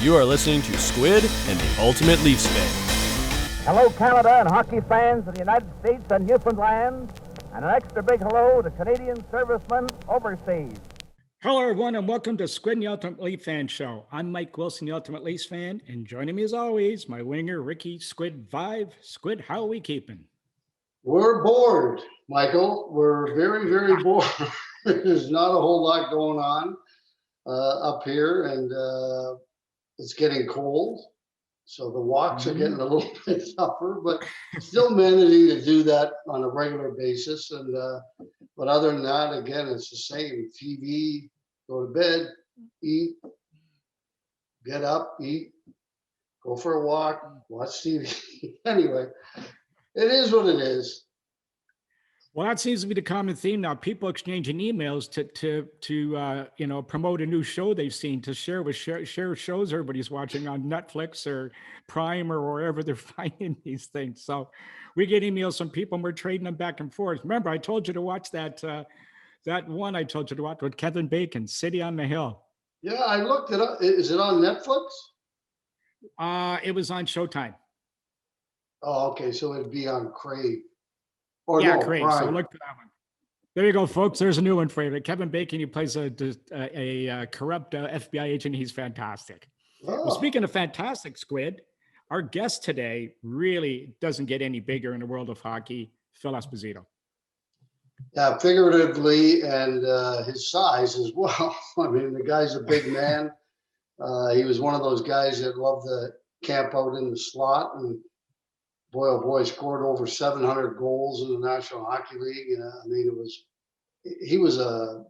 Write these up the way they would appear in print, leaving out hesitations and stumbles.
You are listening to Squid and the Ultimate Leafs Fan. Hello, Canada and hockey fans of the United States and Newfoundland, and an extra big hello to Canadian servicemen overseas. Hello, everyone, and welcome to Squid and the Ultimate Leafs Fan Show. I'm Mike Wilson, the Ultimate Leafs Fan, and joining me as always, my winger, Ricky Squid Vive. Squid, how are we keeping? We're bored, Michael. We're very, very bored. There's not a whole lot going on up here, and it's getting cold. So the walks are getting a little bit tougher, but still managing to do that on a regular basis. And but other than that, again, it's the same. TV, go to bed, eat, get up, eat, go for a walk, watch TV. Anyway, it is what it is. Well, that seems to be the common theme now. People exchanging emails to promote a new show they've seen, to share shows everybody's watching on Netflix or Prime or wherever they're finding these things. So we get emails from people and we're trading them back and forth. Remember, I told you to watch that one I told you to watch with Kevin Bacon, City on the Hill. Yeah, I looked it up. Is it on Netflix? It was on Showtime. Oh, okay. So it'd be on Crave. Crave. So look for that one. There you go, folks. There's a new one for you. Kevin Bacon, he plays a corrupt FBI agent. He's fantastic. Oh. Well, speaking of fantastic, Squid, our guest today really doesn't get any bigger in the world of hockey, Phil Esposito. Yeah, figuratively and his size as well. I mean, the guy's a big man. He was one of those guys that loved to camp out in the slot, and boy, oh boy, scored over 700 goals in the National Hockey League. I mean, he was a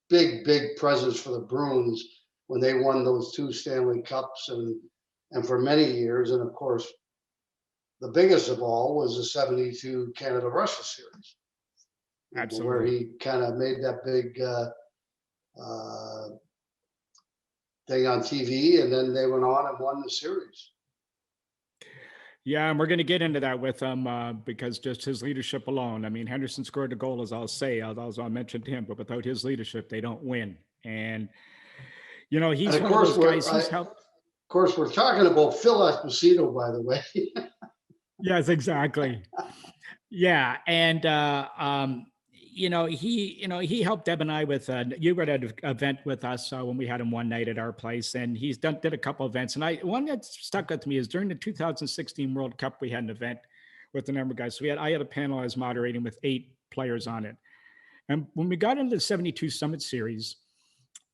big presence for the Bruins when they won those 2 Stanley Cups and for many years. And of course, the biggest of all was the 72 Canada-Russia series. Absolutely. Where he kind of made that big thing on TV, and then they went on and won the series. Yeah, and we're going to get into that with him because just his leadership alone. I mean, Henderson scored a goal, as I'll say, as I mentioned him, but without his leadership, they don't win. And, you know, he's one of those guys who's helped. Of course, we're talking about Phil Esposito, by the way. Yes, exactly. Yeah, and he helped Deb and I with you were at an event with us when we had him one night at our place, and he's did a couple events. And one that stuck with me is during the 2016 World Cup, we had an event with a number of guys. So I had a panel I was moderating with 8 players on it. And when we got into the 72 Summit Series,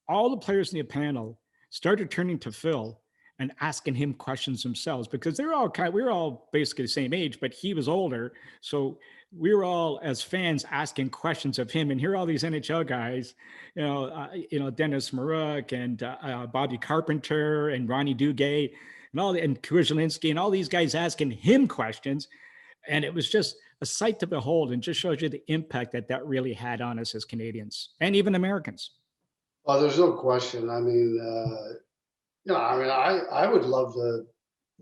all the players in the panel started turning to Phil and asking him questions themselves, because we were all basically the same age, but he was older. So we were all, as fans, asking questions of him. And here are all these NHL guys, Dennis Maruk and Bobby Carpenter and Ronnie Duguay and Kuzelinski and all these guys asking him questions. And it was just a sight to behold, and just shows you the impact that really had on us as Canadians and even Americans. Oh, there's no question. I mean, I would love to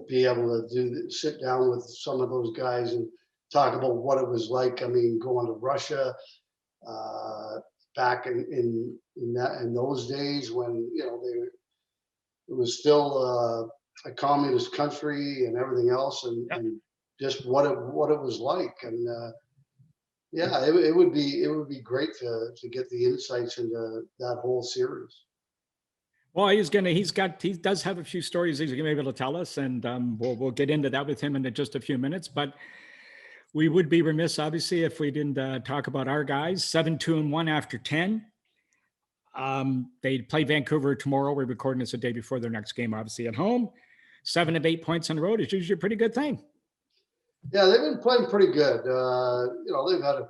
be able to sit down with some of those guys and talk about what it was like. I mean, going to Russia back in those days when it was still a communist country and everything else, and just what it was like. And it would be great to get the insights into that whole series. Well, he does have a few stories he's going to be able to tell us, and we'll get into that with him in just a few minutes. But we would be remiss, obviously, if we didn't talk about our guys. 7-2-1 after 10. They play Vancouver tomorrow. We're recording this a day before their next game, obviously at home. 7 of 8 points on the road is usually a pretty good thing. Yeah, they've been playing pretty good. They've had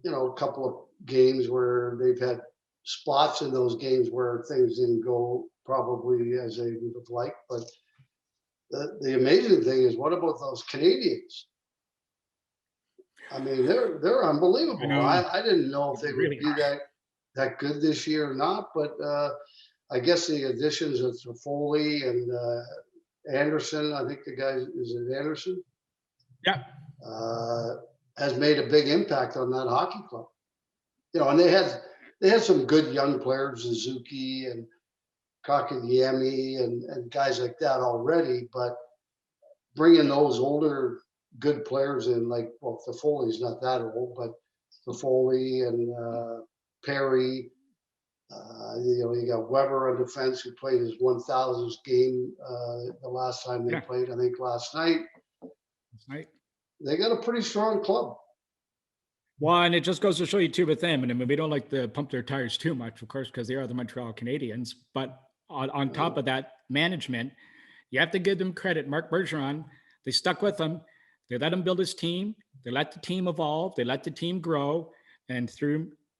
a couple of games where they've had spots in those games where things didn't go probably as they would have liked. But the amazing thing is, what about those Canadians? I mean, they're unbelievable. I didn't know if they would be that good this year or not, but I guess the additions of Foley and Anderson, I think the guy, is it Anderson? Yeah. Has made a big impact on that hockey club. And they had some good young players, Suzuki and Kakayemi and guys like that already, but bringing those older good players in, like, well, Foley's not that old, but Foley and Perry. You got Weber on defense, who played his 1,000th game the last time they played, I think last night. Right. They got a pretty strong club. Well, and it just goes to show you too with them. And I mean, we don't like to pump their tires too much, of course, because they are the Montreal Canadiens. But on top of that, management, you have to give them credit. Marc Bergeron, they stuck with him. They let him build his team. They let the team evolve. They let the team grow. And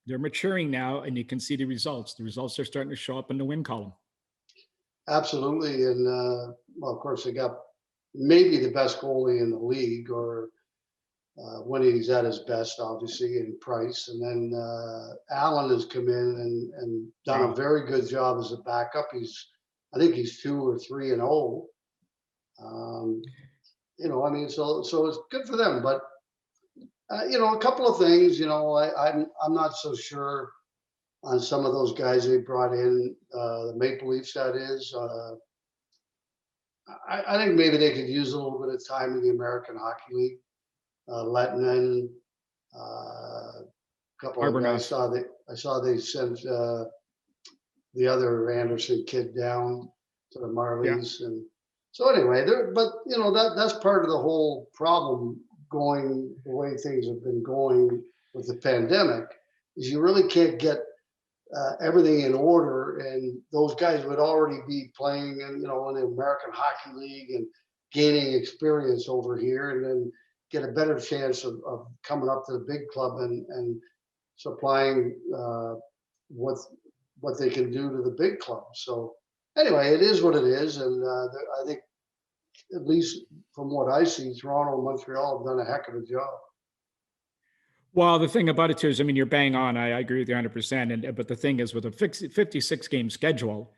they're maturing now, and you can see the results. The results are starting to show up in the win column. Absolutely. And, well, of course, they got maybe the best goalie in the league, or when he's at his best, obviously, in Price. And then Allen has come in and done a very good job as a backup. I think he's 2 or 3-0. I mean, so it's good for them. But a couple of things. I'm not so sure on some of those guys they brought in, the Maple Leafs, that is. I think maybe they could use a little bit of time in the American Hockey League. Lettinen, a couple of guys. I saw they sent the other Anderson kid down to the Marlies, and so anyway, that's part of the whole problem going the way things have been going with the pandemic. Is you really can't get everything in order, and those guys would already be playing in the American Hockey League and gaining experience over here, and then get a better chance of coming up to the big club and supplying what they can do to the big club. So anyway, it is what it is, and I think, at least from what I see, Toronto and Montreal have done a heck of a job. Well, the thing about it too is, I mean, you're bang on. I agree with you 100%. But the thing is, with a 56 game schedule,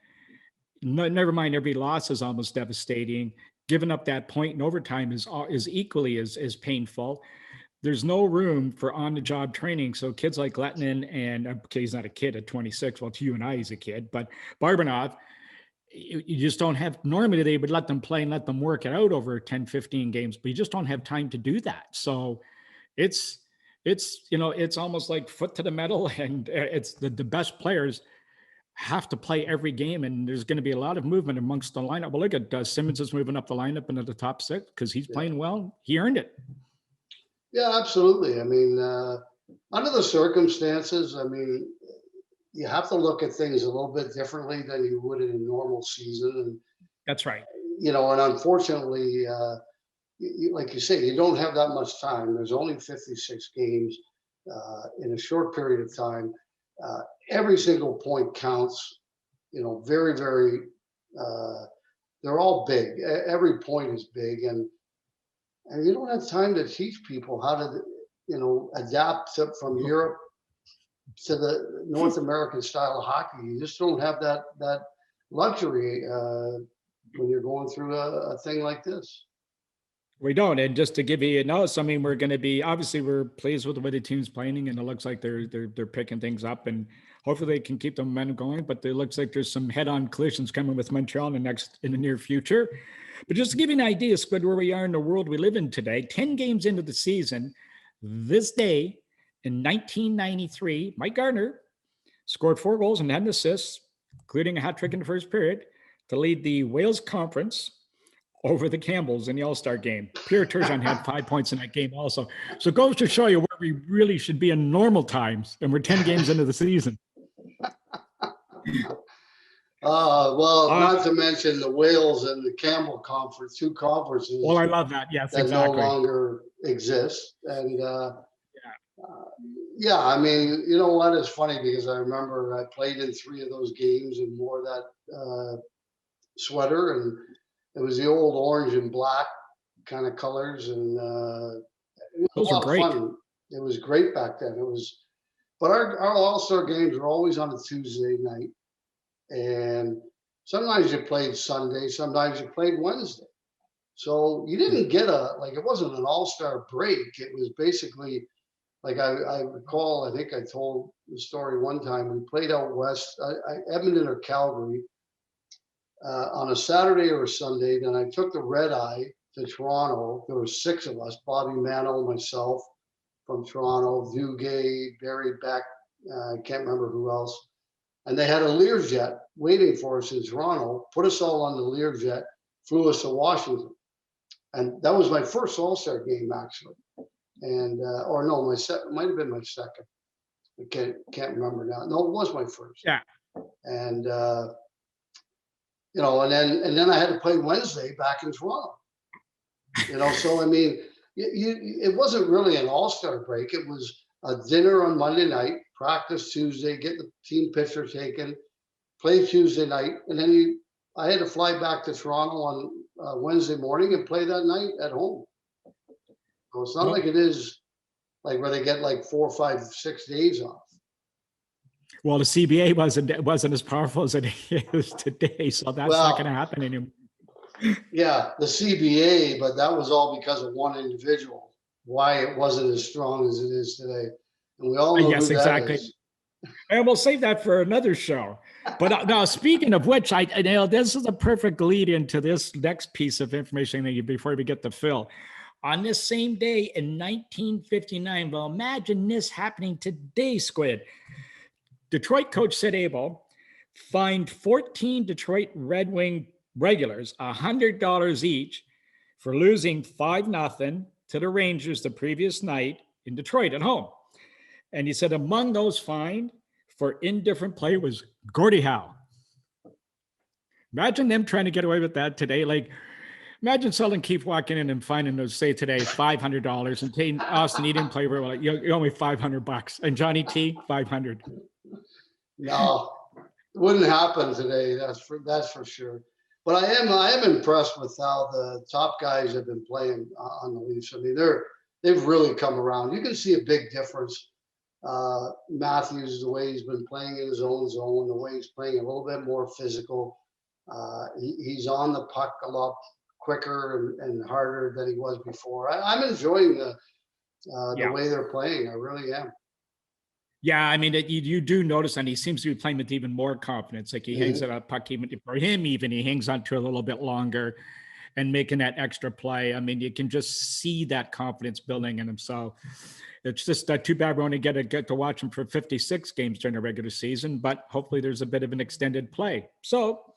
never mind, every loss is almost devastating. Giving up that point in overtime is equally as painful. There's no room for on-the-job training. So kids like Lettinen, and okay, he's not a kid at 26. Well, to you and I, he's a kid. But Barbonov, you just don't have. Normally, they would let them play and let them work it out over 10, 15 games, but you just don't have time to do that. So it's almost like foot to the metal, and it's the best players have to play every game, and there's going to be a lot of movement amongst the lineup. Well, look at Simmons is moving up the lineup into the top 6 because he's playing well. He earned it. Yeah, absolutely. I mean, under the circumstances, I mean, you have to look at things a little bit differently than you would in a normal season. And that's right. And unfortunately, like you say, you don't have that much time. There's only 56 games in a short period of time. Every single point counts, very, very, they're all big. Every point is big. And you don't have time to teach people how to, adapt from Europe to the North American style of hockey. You just don't have that luxury when you're going through a thing like this. We don't. And just to give you a notice, I mean, we're going to be, obviously we're pleased with the way the team's playing, and it looks like they're picking things up, and hopefully they can keep the momentum going. But it looks like there's some head-on collisions coming with Montreal in the near future. But just to give you an idea, Squid, where we are in the world we live in today, 10 games into the season, this day in 1993, Mike Gardner scored 4 goals and 10 assists, including a hat trick in the first period, to lead the Wales Conference over the Campbells in the All-Star game. Pierre Turgeon had 5 points in that game also. So it goes to show you where we really should be in normal times, and we're 10 games into the season. Not to mention the Wales and the Campbell Conference, 2 conferences. Well, I love that. Yes, that exactly. no longer exist. And I mean, you know what? It's funny because I remember I played in 3 of those games and wore that sweater, and it was the old orange and black kind of colors, and it was those a lot are great. of fun. It was great back then. But our All-Star games were always on a Tuesday night, and sometimes you played Sunday, sometimes you played Wednesday. So you didn't get it wasn't an All-Star break. It was basically, like I recall, I think I told the story one time, we played out west, Edmonton or Calgary, on a Saturday or a Sunday. Then I took the red eye to Toronto. There were 6 of us: Bobby Mano, myself from Toronto, Dugay, Barry Beck. I can't remember who else. And they had a Learjet waiting for us in Toronto. Put us all on the Learjet, flew us to Washington, and that was my first All-Star game actually. And or no, might have been my second. I can't remember now. No, it was my first. Yeah. And and then I had to play Wednesday back in Toronto. So I mean, it wasn't really an all-star break. It was a dinner on Monday night, practice Tuesday, get the team picture taken, play Tuesday night, and then I had to fly back to Toronto on Wednesday morning and play that night at home. So it's not like it is like where they get like 4, 5, 6 days off. Well, the CBA wasn't as powerful as it is today, so that's not going to happen anymore. Yeah, the CBA, but that was all because of one individual. Why it wasn't as strong as it is today, and we all know yes, who that exactly. is. And we'll save that for another show. But now, speaking of which, this is a perfect lead into this next piece of information before we get to Phil. On this same day in 1959, well, imagine this happening today, Squid. Detroit coach Sid Abel fined 14 Detroit Red Wing regulars $100 each for losing 5-0 to the Rangers the previous night in Detroit at home. And he said among those fined for indifferent play was Gordie Howe. Imagine them trying to get away with that today. Like, imagine Sheldon Keefe walking in and finding those, say today, $500, and saying, Austin, he didn't play very well. You owe me $500, and Johnny T, $500. No, it wouldn't happen today. That's for sure. But I am impressed with how the top guys have been playing on the Leafs. I mean, they've really come around. You can see a big difference. Matthews, the way he's been playing in his own zone, the way he's playing a little bit more physical. He's on the puck a lot quicker and harder than he was before. I'm enjoying the way they're playing. I really am. Yeah, I mean, you do notice, and he seems to be playing with even more confidence. Like he hangs on a puck even for him, even he hangs on to a little bit longer and making that extra play. I mean, you can just see that confidence building in him. So it's just too bad we only get to watch him for 56 games during the regular season, but hopefully there's a bit of an extended play. So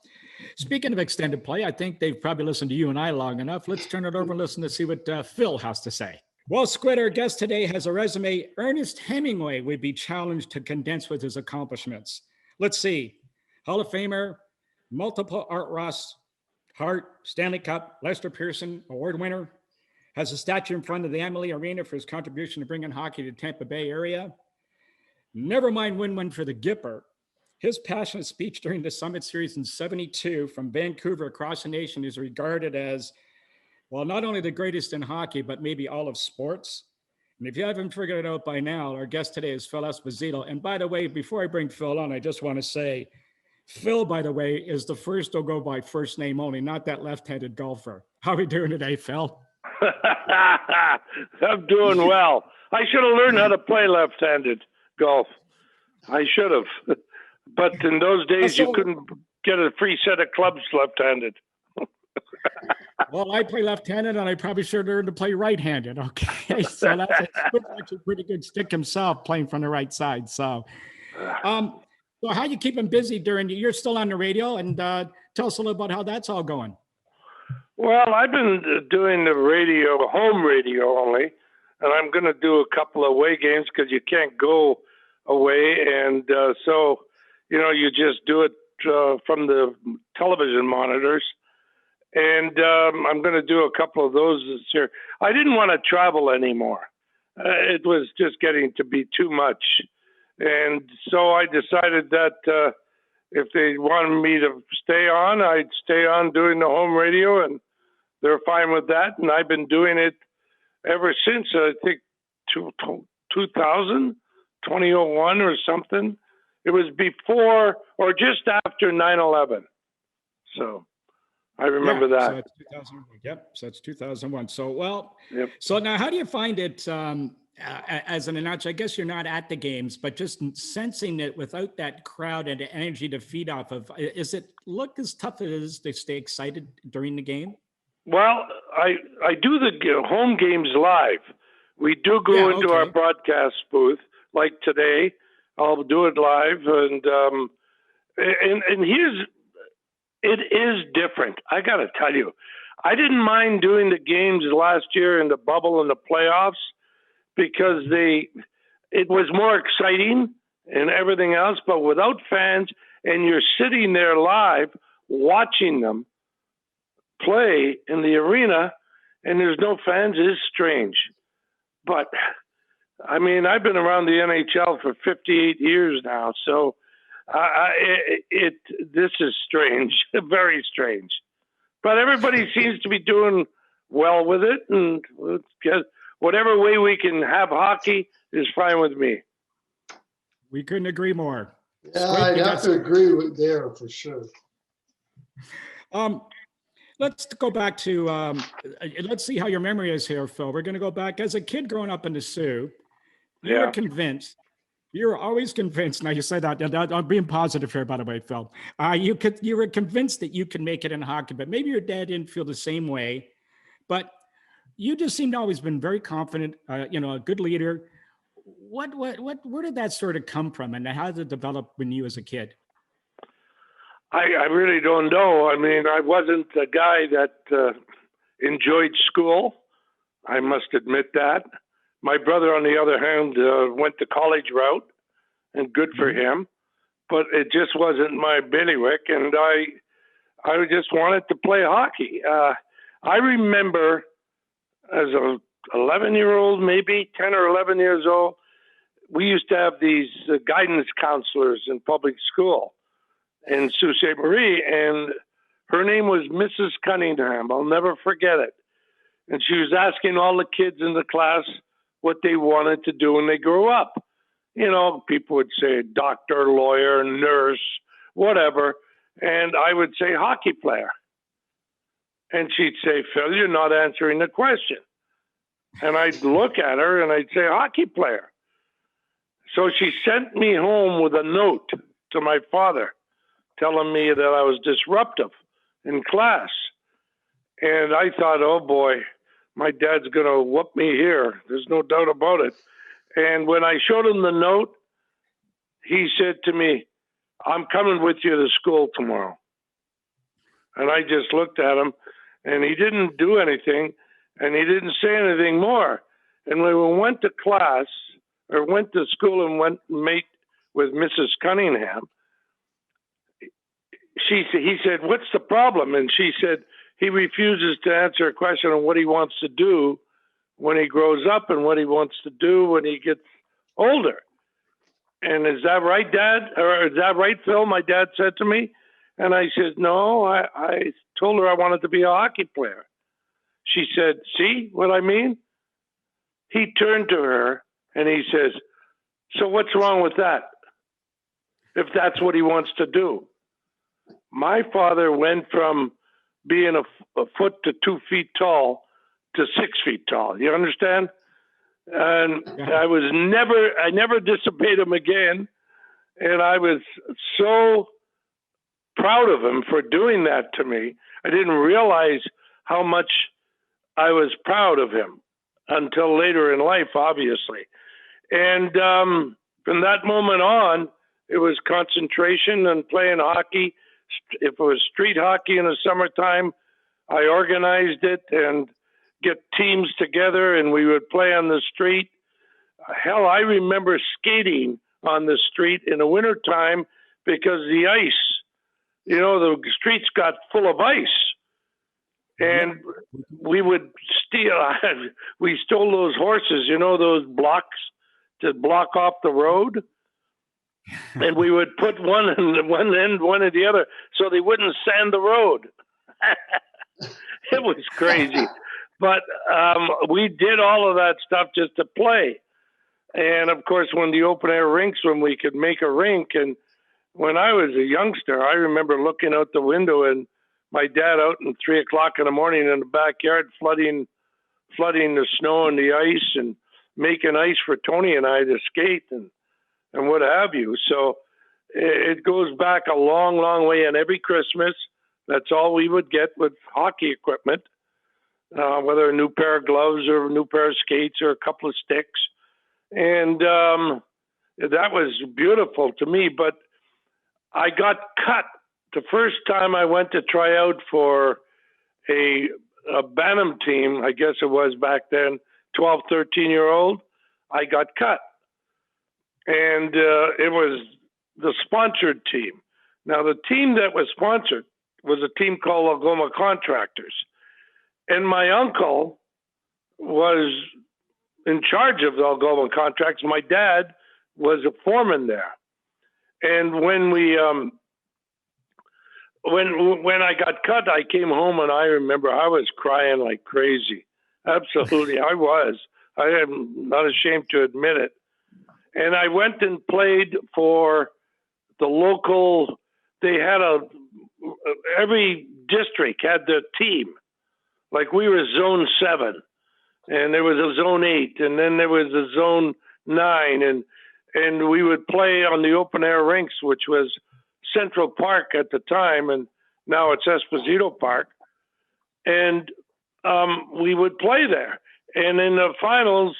speaking of extended play, I think they've probably listened to you and I long enough. Let's turn it over and listen to see what Phil has to say. Well, Squid, our guest today has a resume Ernest Hemingway would be challenged to condense with his accomplishments. Let's see. Hall of Famer, multiple Art Ross, Hart, Stanley Cup, Lester Pearson Award winner, has a statue in front of the Amalie Arena for his contribution to bringing hockey to the Tampa Bay area. Never mind win-win for the Gipper. His passionate speech during the Summit Series in '72 from Vancouver across the nation is regarded as, well, not only the greatest in hockey, but maybe all of sports. And if you haven't figured it out by now, our guest today is Phil Esposito. And by the way, before I bring Phil on, I just want to say, Phil, by the way, is the first to go by first name only, not that left-handed golfer. How are we doing today, Phil? I'm doing well. I should have learned how to play left-handed golf. I should have. But in those days, you couldn't get a free set of clubs left-handed. Well, I play left-handed, and I probably should learn to play right-handed. Okay, so that's actually a pretty good stick himself playing from the right side. So, so how you keep him busy you're still on the radio, and tell us a little about how that's all going. Well, I've been doing the radio, home radio only, and I'm going to do a couple of away games because you can't go away, and so you just do it from the television monitors. And I'm going to do a couple of those this year. I didn't want to travel anymore. It was just getting to be too much. And so I decided that if they wanted me to stay on, I'd stay on doing the home radio, and they're fine with that. And I've been doing it ever since, I think, 2000, 2001 or something. It was before or just after 9/11. So I remember Yeah, that. so it's 2001. Yep, so it's 2001. So, well, Yep. so now how do you find it as an announcer? I guess you're not at the games, but just sensing it without that crowd and the energy to feed off of, is it look as tough as it is to stay excited during the game? Well, I do the home games live. We do go Yeah, into our okay. broadcast booth like today. I'll do it live, and here's it is different. I got to tell you, I didn't mind doing the games last year in the bubble and the playoffs because it was more exciting and everything else. But without fans, and you're sitting there live watching them play in the arena, and there's no fans, is strange. But I mean, I've been around the NHL for 58 years now, so this is strange, very strange. But everybody seems to be doing well with it, and whatever way we can have hockey is fine with me. We couldn't agree more. Yeah, Squid, I'd you have got to agree with there for sure. Let's go back to, let's see how your memory is here, Phil. We're going to go back as a kid growing up in the Sioux. You were convinced. You were always convinced. Now you said that. I'm being positive here, by the way, Phil. You were convinced that you could make it in hockey, but maybe your dad didn't feel the same way. But you just seemed to always been very confident. A good leader. Where did that sort of come from, and how did it develop when you was a kid? I really don't know. I mean, I wasn't a guy that enjoyed school. I must admit that. My brother, on the other hand, went the college route, and good for him. But it just wasn't my bailiwick, and I just wanted to play hockey. I remember as a 11-year-old, maybe 10 or 11 years old, we used to have these guidance counselors in public school in Sault Ste. Marie, and her name was Mrs. Cunningham. I'll never forget it. And she was asking all the kids in the class what they wanted to do when they grew up. You know, people would say doctor, lawyer, nurse, whatever. And I would say hockey player. And she'd say, Phil, you're not answering the question. And I'd look at her and I'd say, hockey player. So she sent me home with a note to my father telling me that I was disruptive in class. And I thought, oh boy, my dad's going to whoop me here. There's no doubt about it. And when I showed him the note, he said to me, I'm coming with you to school tomorrow. And I just looked at him, and he didn't do anything, and he didn't say anything more. And when we went to class, or went to school and went and met with Mrs. Cunningham, he said, what's the problem? And she said, he refuses to answer a question on what he wants to do when he grows up and what he wants to do when he gets older. And is that right, Dad? Or is that right, Phil? My dad said to me. And I said, no, I told her I wanted to be a hockey player. She said, see what I mean? He turned to her and he says, so what's wrong with that? If that's what he wants to do. My father went from being a foot to 2 feet tall to 6 feet tall. You understand? And I never disobeyed him again. And I was so proud of him for doing that to me. I didn't realize how much I was proud of him until later in life, obviously. And from that moment on, it was concentration and playing hockey. If it was street hockey in the summertime, I organized it and get teams together and we would play on the street. Hell, I remember skating on the street in the wintertime because the ice, the streets got full of ice. And we would we stole those horses, those blocks to block off the road. And we would put one in one end, one at the other, so they wouldn't sand the road. It was crazy. But we did all of that stuff just to play. And, of course, when the open-air rinks, when we could make a rink, and when I was a youngster, I remember looking out the window and my dad out at 3 o'clock in the morning in the backyard, flooding the snow and the ice and making ice for Tony and I to skate and what have you. So it goes back a long, long way. And every Christmas, that's all we would get with hockey equipment, whether a new pair of gloves or a new pair of skates or a couple of sticks. And that was beautiful to me. But I got cut the first time I went to try out for a Bantam team, I guess it was back then, 12, 13-year-old. I got cut. And it was the sponsored team. Now, the team that was sponsored was a team called Algoma Contractors. And my uncle was in charge of the Algoma Contracts. My dad was a foreman there. And when we when I got cut, I came home and I remember I was crying like crazy. Absolutely, I was. I am not ashamed to admit it. And I went and played for the local. They had every district had their team. Like we were Zone 7, and there was a Zone 8, and then there was a Zone 9, and we would play on the open air rinks, which was Central Park at the time, and now it's Esposito Park. And we would play there. And in the finals,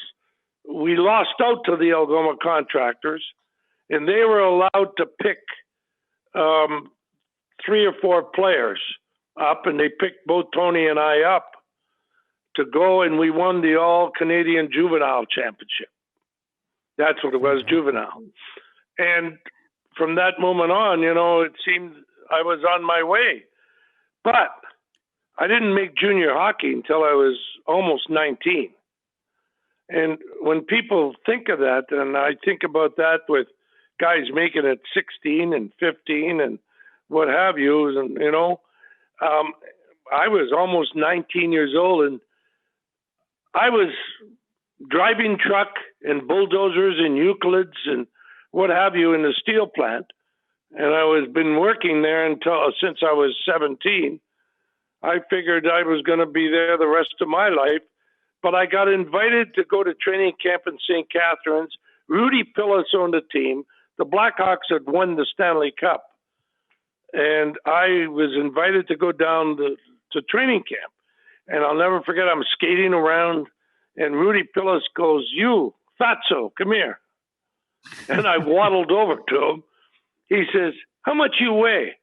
we lost out to the Algoma Contractors, and they were allowed to pick 3 or 4 players up, and they picked both Tony and I up to go, and we won the All-Canadian Juvenile Championship. That's what it was, juvenile. And from that moment on, it seemed I was on my way. But I didn't make junior hockey until I was almost 19. And when people think of that, and I think about that with guys making it 16 and 15 and what have you, and I was almost 19 years old, and I was driving truck and bulldozers and Euclids and what have you in the steel plant, and I was been working there since I was 17. I figured I was going to be there the rest of my life, but I got invited to go to training camp in St. Catharines. Rudy Pillis owned the team. The Blackhawks had won the Stanley Cup, and I was invited to go down to training camp. And I'll never forget, I'm skating around, and Rudy Pillis goes, "You, Fatso, come here." And I waddled over to him. He says, "How much you weigh?"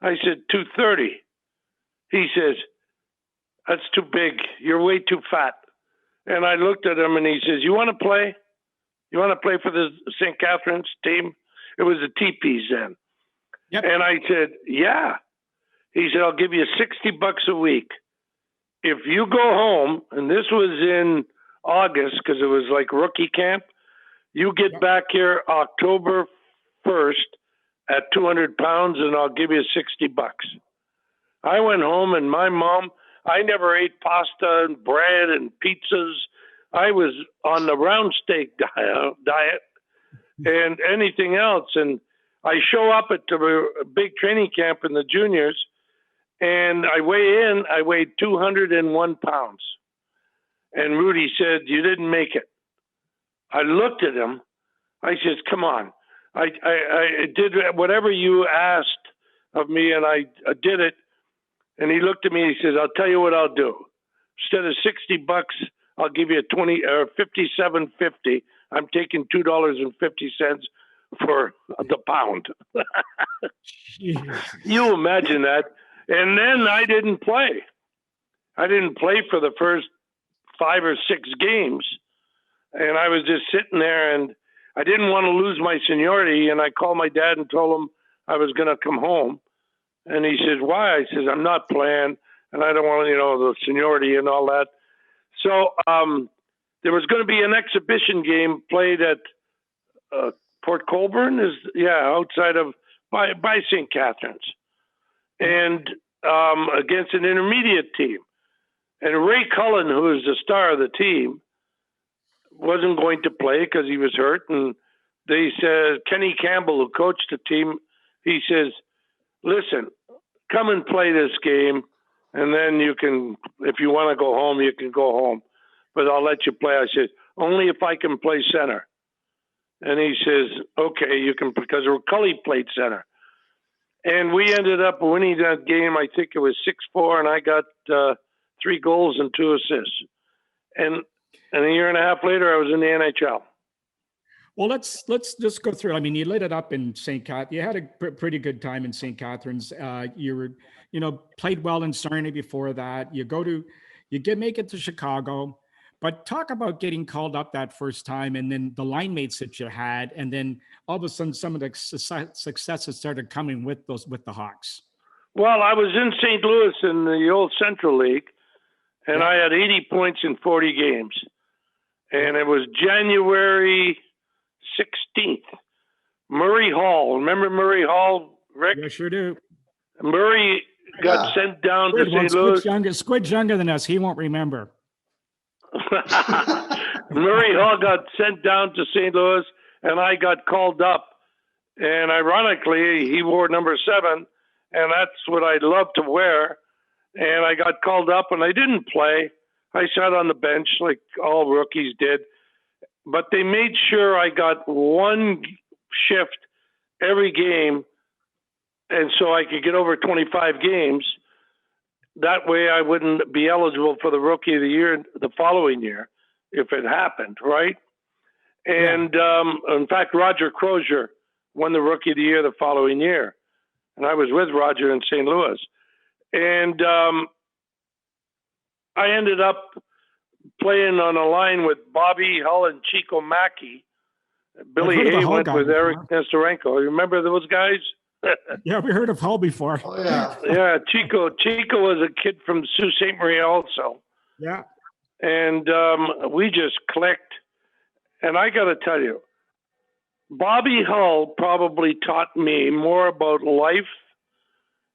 I said, 230. He says, "That's too big. You're way too fat." And I looked at him, and he says, "You want to play? You want to play for the St. Catharines team?" It was the Teepees then. Yep. And I said, "Yeah." He said, "I'll give you $60 a week. If you go home," and this was in August because it was like rookie camp, "you get back here October 1st at 200 pounds, and I'll give you $60. I went home, and my mom, I never ate pasta and bread and pizzas. I was on the round steak diet and anything else. And I show up at the big training camp in the juniors, and I weighed 201 pounds. And Rudy said, "You didn't make it." I looked at him. I said, "Come on. I did whatever you asked of me, and I did it." And he looked at me and he says, "I'll tell you what I'll do. Instead of $60, I'll give you 20 or 57.50. I'm taking $2.50 for the pound." You imagine that. And then I didn't play. I didn't play for the first 5 or 6 games. And I was just sitting there, and I didn't want to lose my seniority. And I called my dad and told him I was going to come home. And he says, "Why?" I says, "I'm not playing, and I don't want, the seniority and all that." So there was going to be an exhibition game played at Port Colborne, outside of by St. Catharines, and against an intermediate team. And Ray Cullen, who is the star of the team, wasn't going to play because he was hurt. And they said, Kenny Campbell, who coached the team, he says, "Listen, come and play this game, and then you can, if you want to go home, you can go home. But I'll let you play. I said, only if I can play center. And he says, okay, you can, because Cully played center. And we ended up winning that game. I think it was 6-4, and I got 3 goals and 2 assists. And a year and a half later, I was in the NHL. Well, let's just go through. I mean, you lit it up in St. Catharines. You had a pretty good time in St. Catharines. You were, played well in Sarnia before that. You make it to Chicago. But talk about getting called up that first time, and then the line mates that you had, and then all of a sudden some of the successes started coming with the Hawks. Well, I was in St. Louis in the old Central League, and I had 80 points in 40 games. And it was January 16th. Murray Hall. Remember Murray Hall, Rick? Yeah, sure do. Murray got sent down to St. Louis. Squid's younger than us. He won't remember. Murray Hall got sent down to St. Louis, and I got called up. And ironically, he wore number 7, and that's what I love to wear. And I got called up, and I didn't play. I sat on the bench like all rookies did. But they made sure I got 1 shift every game, and so I could get over 25 games. That way I wouldn't be eligible for the Rookie of the Year the following year if it happened, right? And in fact, Roger Crozier won the Rookie of the Year the following year. And I was with Roger in St. Louis. And I ended up playing on a line with Bobby Hull and Chico Mackey. Billy Hay went with Eric Nestorenko. You remember those guys? Yeah, we heard of Hull before. Oh, yeah. Yeah, Chico was a kid from Sault Ste. Marie also. Yeah. And we just clicked. And I got to tell you, Bobby Hull probably taught me more about life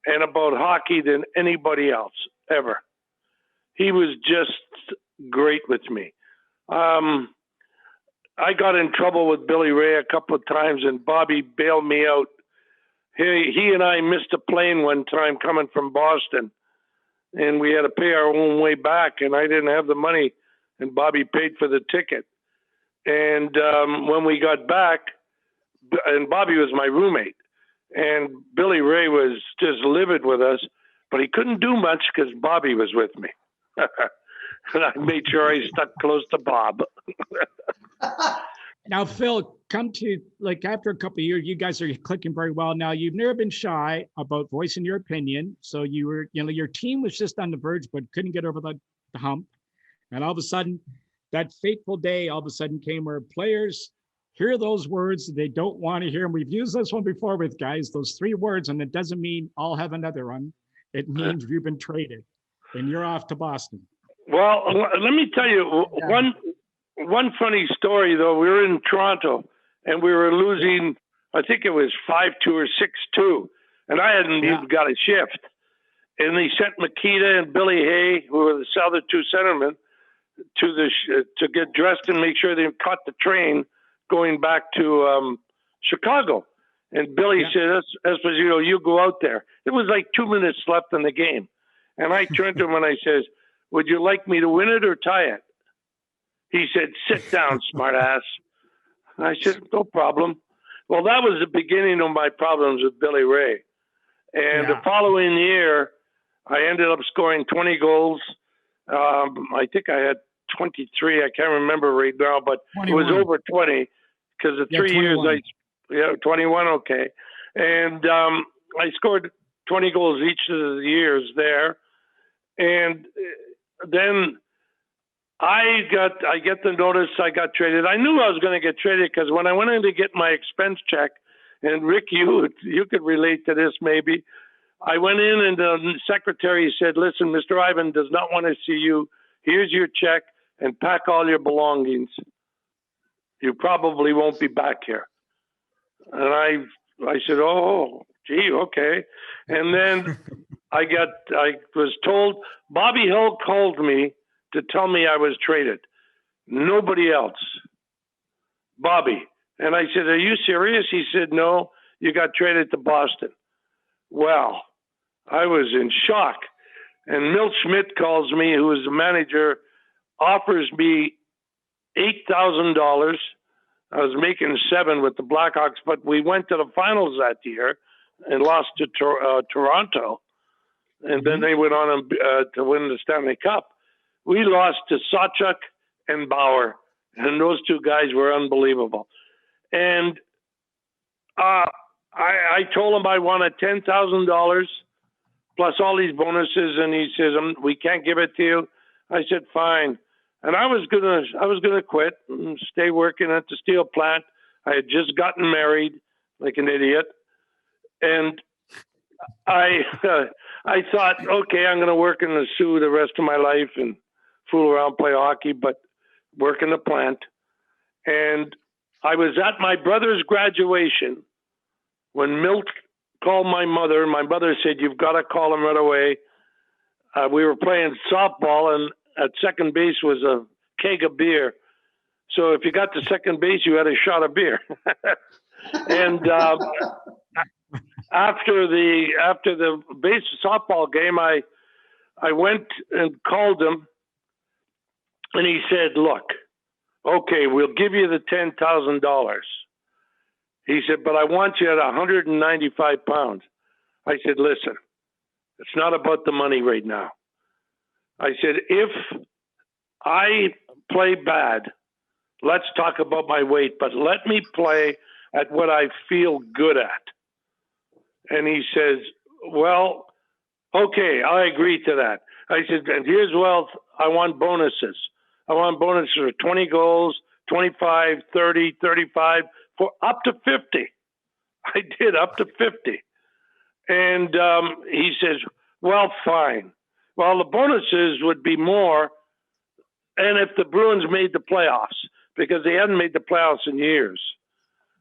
and about hockey than anybody else ever. He was just great with me. I got in trouble with Billy Ray a couple of times, and Bobby bailed me out. He and I missed a plane one time coming from Boston, and we had to pay our own way back, and I didn't have the money, and Bobby paid for the ticket. And when we got back, and Bobby was my roommate, and Billy Ray was just livid with us, but he couldn't do much because Bobby was with me. And I made sure I stuck close to Bob. Now, Phil, come to, like, after a couple of years, you guys are clicking very well. Now, you've never been shy about voicing your opinion. So you were, your team was just on the verge, but couldn't get over the hump. And all of a sudden, that fateful day all of a sudden came where players hear those words they don't want to hear. And we've used this one before with guys, those 3 words, and it doesn't mean I'll have another one. It means you've been traded and you're off to Boston. Well, let me tell you one funny story, though. We were in Toronto, and we were losing, I think it was 5-2 or 6-2, and I hadn't even got a shift. And they sent Makita and Billy Hay, who were the other 2 centermen, to get dressed and make sure they caught the train going back to Chicago. And Billy said, Esposito, you go out there. It was like 2 minutes left in the game. And I turned to him and I says, would you like me to win it or tie it? He said, sit down, smartass. I said, no problem. Well, that was the beginning of my problems with Billy Ray. And the following year, I ended up scoring 20 goals. I think I had 23. I can't remember right now, but 21. It was over 20 because the 3 years 21, okay. And I scored 20 goals each of the years there. And then I get the notice I got traded. I knew I was going to get traded because when I went in to get my expense check, and Rick, you could relate to this maybe. I went in and the secretary said, listen, Mr. Ivan does not want to see you. Here's your check and pack all your belongings. You probably won't be back here. And I said, oh, gee, okay. And then I was told, Bobby Hill called me to tell me I was traded. Nobody else. Bobby. And I said, are you serious? He said, no, you got traded to Boston. Well, I was in shock. And Milt Schmidt calls me, who is the manager, offers me $8,000. I was making $7 with the Blackhawks, but we went to the finals that year and lost to Toronto. And then they went on to win the Stanley Cup. We lost to Sawchuk and Bauer, and those two guys were unbelievable. And I told him I wanted $10,000 plus all these bonuses, and he says, "We can't give it to you." I said, "Fine." And I was gonna quit and stay working at the steel plant. I had just gotten married, like an idiot, and I thought, okay, I'm gonna work in the Sioux the rest of my life and fool around, play hockey, but work in the plant. And I was at my brother's graduation when Milt called my mother. My mother said, "You've got to call him right away." We were playing softball, and at second base was a keg of beer. So if you got to second base, you had a shot of beer. And after the base softball game, I went and called him, and he said, "Look, okay, we'll give you the $10,000. He said, "But I want you at 195 pounds." I said, "Listen, it's not about the money right now." I said, "If I play bad, let's talk about my weight, but let me play at what I feel good at." And he says, "Well, okay, I agree to that." I said, "And here's what I want bonuses. I want bonuses for 20 goals, 25, 30, 35, for up to 50. I did up to 50. And he says, "Well, fine. Well, the bonuses would be more, and if the Bruins made the playoffs, because they hadn't made the playoffs in years,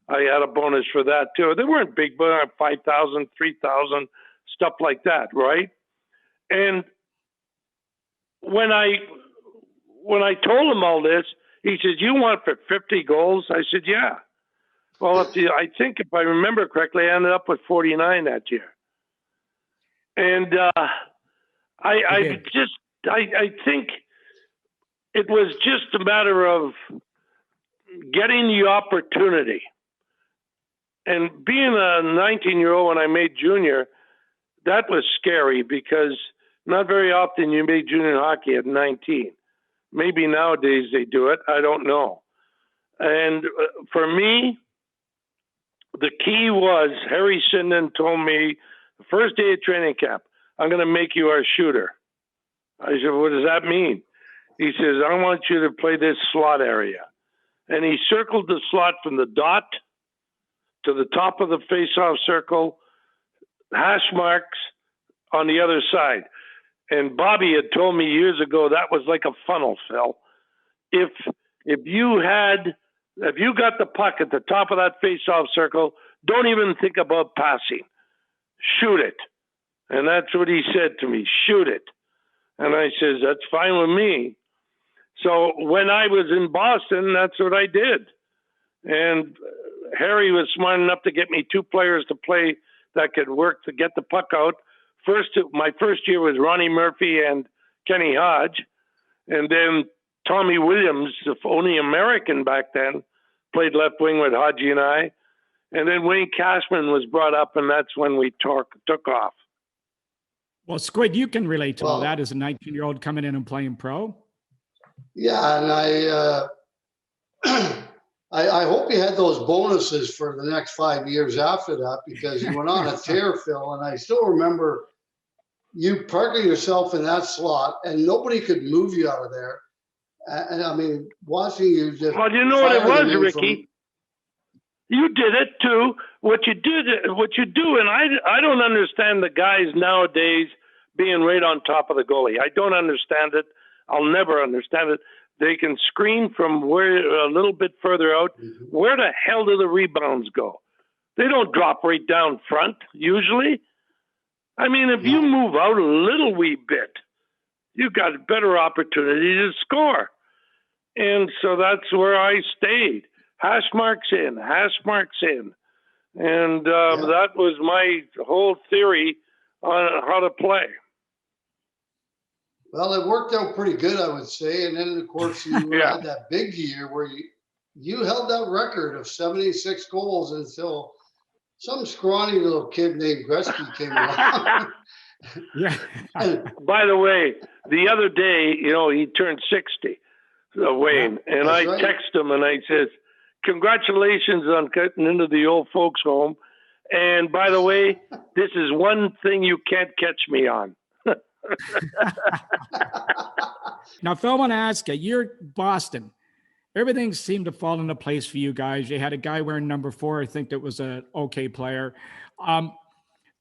I had a bonus for that too. They weren't big, but 5,000, 3,000, stuff like that, right?" And when I told him all this, he says, "You want for 50 goals?" I said, "Yeah." Well, I think if I remember correctly, I ended up with 49 that year. And I think it was just a matter of getting the opportunity. And being a 19-year-old when I made junior, that was scary because not very often you made junior hockey at 19. Maybe nowadays they do it. I don't know. And for me, the key was Harry Sinden told me the first day of training camp, "I'm going to make you our shooter." I said, "What does that mean?" He says, "I want you to play this slot area." And he circled the slot from the dot to the top of the face-off circle, hash marks on the other side. And Bobby had told me years ago that was like a funnel, Phil. If you got the puck at the top of that face-off circle, don't even think about passing. Shoot it. And that's what he said to me, "Shoot it." And I says, "That's fine with me." So when I was in Boston, that's what I did. And Harry was smart enough to get me two players to play that could work to get the puck out. My first year was Ronnie Murphy and Kenny Hodge. And then Tommy Williams, the only American back then, played left wing with Hodgie and I. And then Wayne Cashman was brought up, and that's when we took off. Well, Squid, you can relate to all that as a 19-year-old coming in and playing pro. Yeah, and I hope you had those bonuses for the next 5 years after that, because you went on a tear, Phil. And I still remember you parking yourself in that slot, and nobody could move you out of there. And I mean, watching you just. Well, you know what it was, Ricky. You did it too. What you do, and I don't understand the guys nowadays being right on top of the goalie. I don't understand it. I'll never understand it. They can screen from a little bit further out. Mm-hmm. Where the hell do the rebounds go? They don't drop right down front usually. I mean, if you move out a little wee bit, you've got a better opportunity to score. And so that's where I stayed. Hash marks in, hash marks in. And that was my whole theory on how to play. Well, it worked out pretty good, I would say. And then, of course, you Yeah. had that big year where you held that record of 76 goals until some scrawny little kid named Gretzky came along. Yeah. By the way, the other day, he turned 60, Wayne, and I That's right. text him and I says, "Congratulations on getting into the old folks home. And by the way, this is one thing you can't catch me on." Now, Phil, I want to ask you, you're Boston. Everything seemed to fall into place for you guys. You had a guy wearing number 4. I think that was an okay player.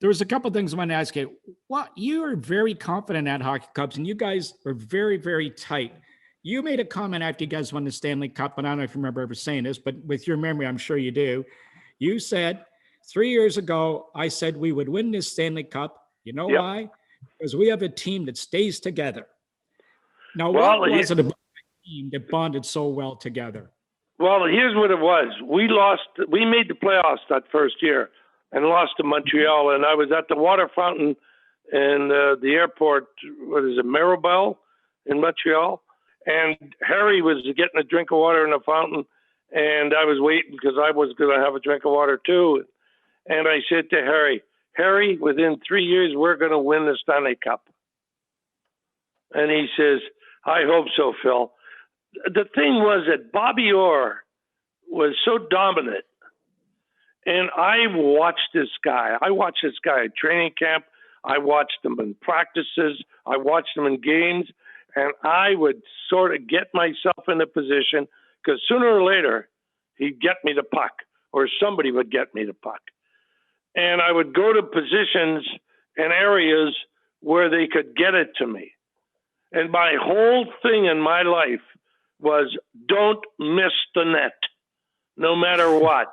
There was a couple of things I want to ask you. You are very confident at Hockey Cubs, and you guys were very, very tight. You made a comment after you guys won the Stanley Cup, and I don't know if you remember ever saying this, but with your memory, I'm sure you do. You said 3 years ago, I said we would win this Stanley Cup. You know why? Because we have a team that stays together. Now, what was it about the team that bonded so well together? Well, here's what it was. We made the playoffs that first year and lost to Montreal. And I was at the water fountain in the airport, Mirabel in Montreal. And Harry was getting a drink of water in the fountain. And I was waiting because I was going to have a drink of water too. And I said to Harry, within 3 years, we're going to win the Stanley Cup. And he says, "I hope so, Phil." The thing was that Bobby Orr was so dominant. And I watched this guy. I watched this guy at training camp. I watched him in practices. I watched him in games. And I would sort of get myself in a position because sooner or later, he'd get me the puck or somebody would get me the puck. And I would go to positions and areas where they could get it to me. And my whole thing in my life was don't miss the net, no matter what.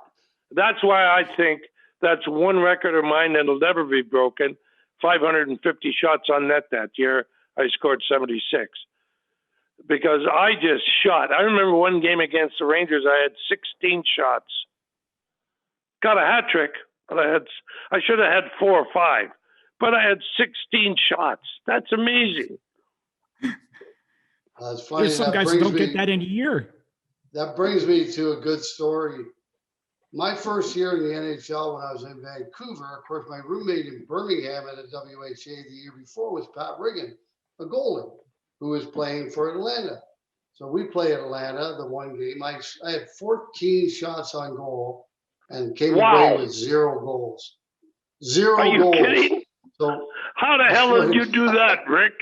That's why I think that's one record of mine that'll never be broken. 550 shots on net that year. I scored 76 because I just shot. I remember one game against the Rangers, I had 16 shots. Got a hat trick, but I should have had 4 or 5, but I had 16 shots. That's amazing. It's funny. There's some guys who don't get that in a year. That brings me to a good story. My first year in the NHL when I was in Vancouver, of course, my roommate in Birmingham at the WHA the year before was Pat Riggin, a goalie who was playing for Atlanta. So we played Atlanta the one game. I had 14 shots on goal and came away with 0 goals. 0 Are you goals. kidding? So how the hell did you do that, Rick?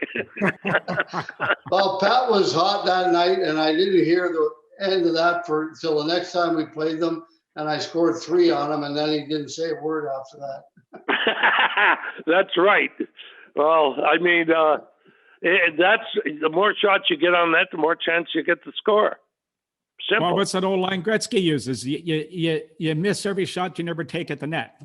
Well, Pat was hot that night, and I didn't hear the end of that until the next time we played them, and I scored 3 on him, and then he didn't say a word after that. That's right. Well, I mean, that's the more shots you get on that, the more chance you get to score. Simple. Well, what's that old line Gretzky uses? You miss every shot you never take at the net.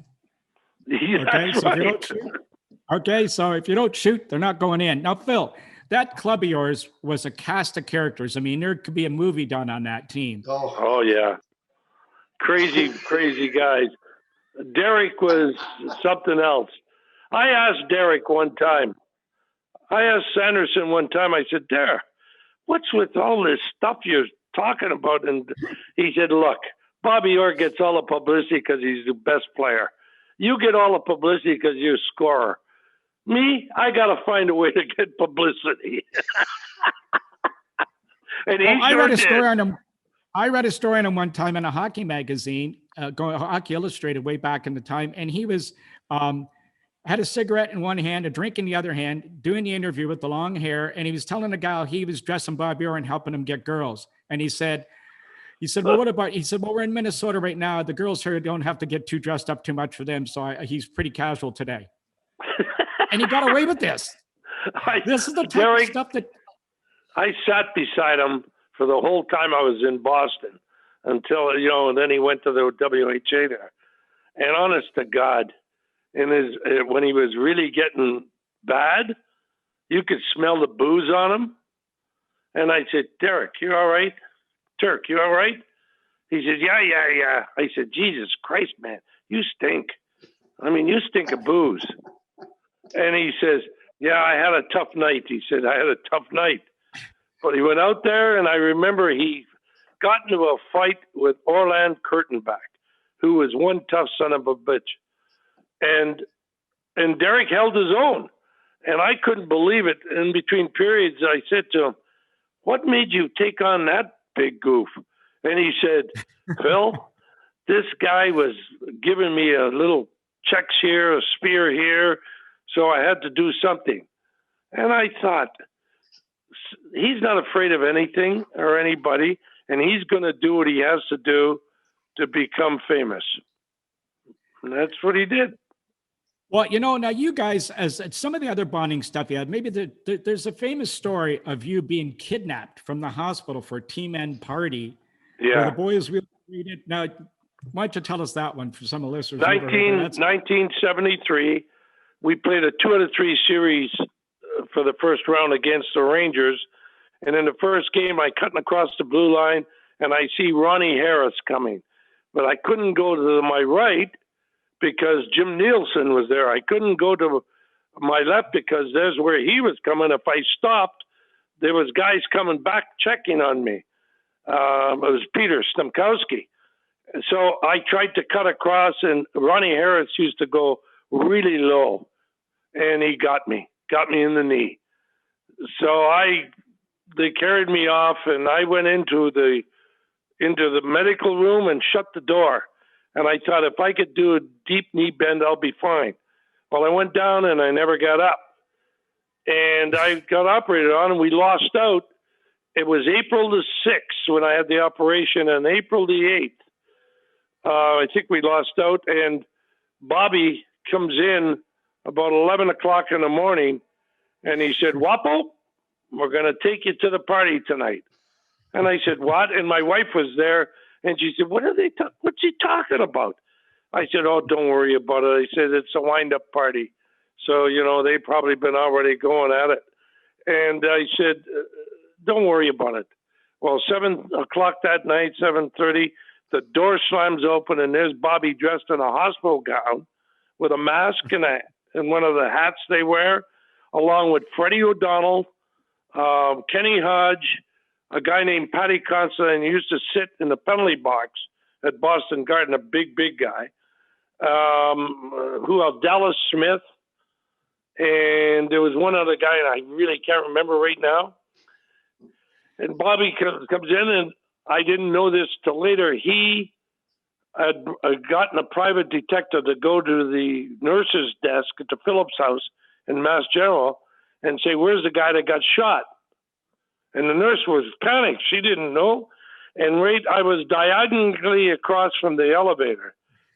Yeah, Okay, that's so right. if you don't shoot, if you don't shoot, they're not going in. Now, Phil, that club of yours was a cast of characters. I mean, there could be a movie done on that team. Oh yeah. Crazy, crazy guys. Derek was something else. I asked Derek one time. I asked Sanderson one time, I said, "Derek, what's with all this stuff you're talking about?" And he said, "Look, Bobby Orr gets all the publicity because he's the best player. You get all the publicity because you're a scorer. Me, I got to find a way to get publicity." And he I sure read a did. story on him. I read a story on him one time in a hockey magazine, Hockey Illustrated, way back in the time, and he was had a cigarette in one hand, a drink in the other hand, doing the interview with the long hair, and he was telling the guy how he was dressing Bobby Orr and helping him get girls. And he said, "Well, what about?" He said, "Well, we're in Minnesota right now. The girls here don't have to get too dressed up too much for them, so he's pretty casual today." And he got away with this. This is the type of stuff that I sat beside him for the whole time I was in Boston until, and then he went to the WHA there. And honest to God, when he was really getting bad, you could smell the booze on him. And I said, "Derek, you all right? Turk, you all right?" He said, yeah. I said, "Jesus Christ, man, you stink. I mean, you stink of booze." And he says, yeah, I had a tough night. He said, I had a tough night. But he went out there, and I remember he got into a fight with Orland Kurtenbach, who was one tough son of a bitch. And Derek held his own. And I couldn't believe it. In between periods, I said to him, what made you take on that big goof? And he said, Phil, this guy was giving me a little checks here, a spear here, so I had to do something. And I thought, he's not afraid of anything or anybody, and he's going to do what he has to do to become famous. And that's what he did. Well, now you guys, as some of the other bonding stuff you had, maybe there's a famous story of you being kidnapped from the hospital for a team end party. Yeah. Where the boys really treated. Now, why don't you tell us that one for some of the listeners? 1973, we played a 2-3 series for the first round against the Rangers. And in the first game, I cut across the blue line, and I see Ronnie Harris coming. But I couldn't go to my right because Jim Nielsen was there. I couldn't go to my left because there's where he was coming. If I stopped, there was guys coming back checking on me. It was Peter Stamkowski. So I tried to cut across, and Ronnie Harris used to go really low, and he got me in the knee. So they carried me off, and I went into the medical room and shut the door. And I thought, if I could do a deep knee bend, I'll be fine. Well, I went down, and I never got up. And I got operated on, and we lost out. It was April the 6th when I had the operation, and April the 8th, I think we lost out. And Bobby comes in about 11 o'clock in the morning, and he said, Wapo, we're going to take you to the party tonight. And I said, what? And my wife was there, and she said, what's he talking about? I said, oh, don't worry about it. I said, it's a wind-up party. So, they've probably been already going at it. And I said, don't worry about it. Well, 7 o'clock that night, 7:30, the door slams open, and there's Bobby dressed in a hospital gown with a mask and one of the hats they wear, along with Freddie O'Donnell, Kenny Hodge, a guy named Patty Considine who used to sit in the penalty box at Boston Garden, a big, big guy. Who else? Dallas Smith. And there was one other guy, and I really can't remember right now. And Bobby comes in, and I didn't know this till later. He had gotten a private detective to go to the nurse's desk at the Phillips House in Mass General and say, where's the guy that got shot? And the nurse was panicked. She didn't know. And I was diagonally across from the elevator,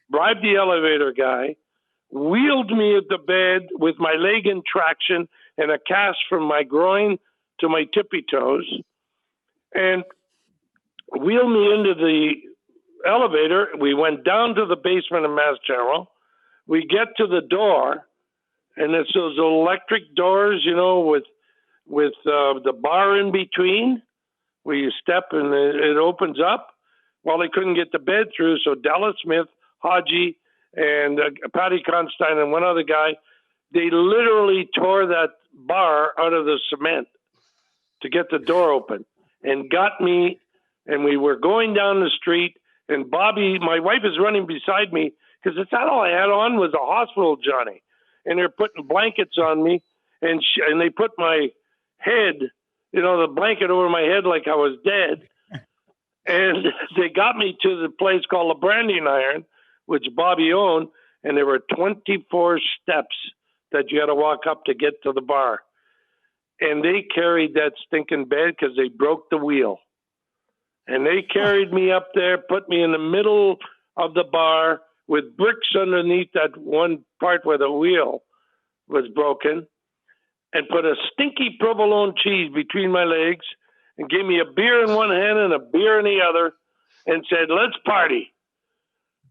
bribed the elevator guy, wheeled me at the bed with my leg in traction and a cast from my groin to my tippy toes, and wheeled me into the elevator. We went down to the basement of Mass General. We get to the door, and it's those electric doors, with the bar in between, where you step and it opens up. Well, they couldn't get the bed through, so Dallas Smith, Hodgie, and Patty Considine and one other guy, they literally tore that bar out of the cement to get the door open and got me. And we were going down the street, and Bobby, my wife, is running beside me because that's all I had on was a hospital Johnny. And they're putting blankets on me, and they put my head, the blanket over my head like I was dead. And they got me to the place called the Branding Iron, which Bobby owned, and there were 24 steps that you had to walk up to get to the bar. And they carried that stinking bed because they broke the wheel. And they carried me up there, put me in the middle of the bar with bricks underneath that one part where the wheel was broken, and put a stinky provolone cheese between my legs and gave me a beer in one hand and a beer in the other and said, let's party.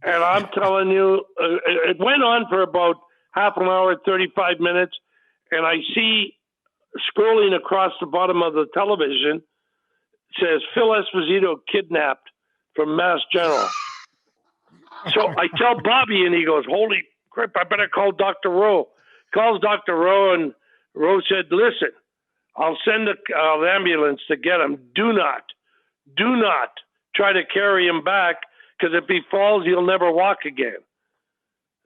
And I'm telling you, it went on for about half an hour, 35 minutes, and I see scrolling across the bottom of the television, says Phil Esposito kidnapped from Mass General. So I tell Bobby, and he goes, holy crap, I better call Dr. Rowe, calls Dr. Rowe, and Rowe said, listen, I'll send an ambulance to get him. Do not try to carry him back, because if he falls, he'll never walk again.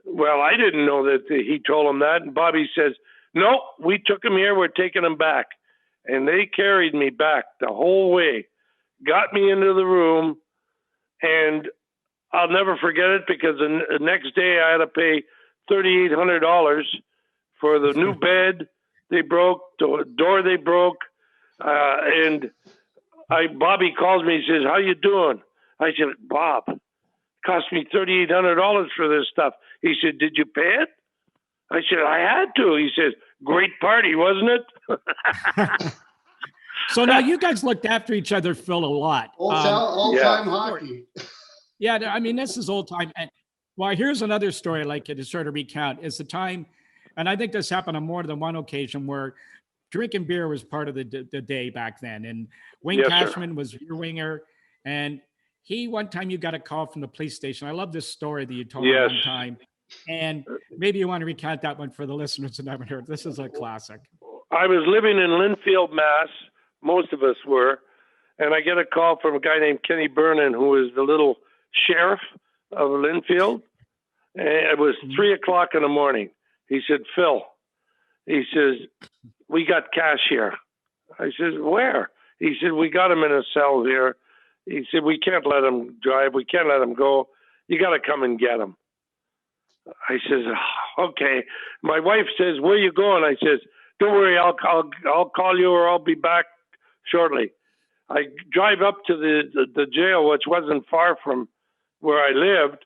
Well, I didn't know that he told him that. And Bobby says, no, we took him here. We're taking him back. And they carried me back the whole way, got me into the room, and I'll never forget it, because the next day I had to pay $3,800 for the new bed they broke, the door they broke. And Bobby calls me, he says, how you doing? I said, Bob, it cost me $3,800 for this stuff. He said, did you pay it? I said, I had to. He says, great party, wasn't it? So now you guys looked after each other, Phil, a lot. All-time hockey. Yeah, I mean, this is old time. And well, here's another story I'd like you to sort of recount. Is the time, and I think this happened on more than one occasion, where drinking beer was part of the day back then. And Wayne Cashman was your winger. And one time you got a call from the police station. I love this story that you told me one time. And maybe you want to recount that one for the listeners that haven't heard. This is a classic. I was living in Linfield, Mass. Most of us were. And I get a call from a guy named Kenny Burnham, who was the little sheriff of Linfield. And it was 3:00 in the morning. He said, Phil, he says, we got cash here. I said, where? He said, we got him in a cell here. He said, we can't let him drive. We can't let him go. You got to come and get him. I says, okay. My wife says, where you going? I says, don't worry, I'll call you, or I'll be back shortly. I drive up to the jail, which wasn't far from where I lived,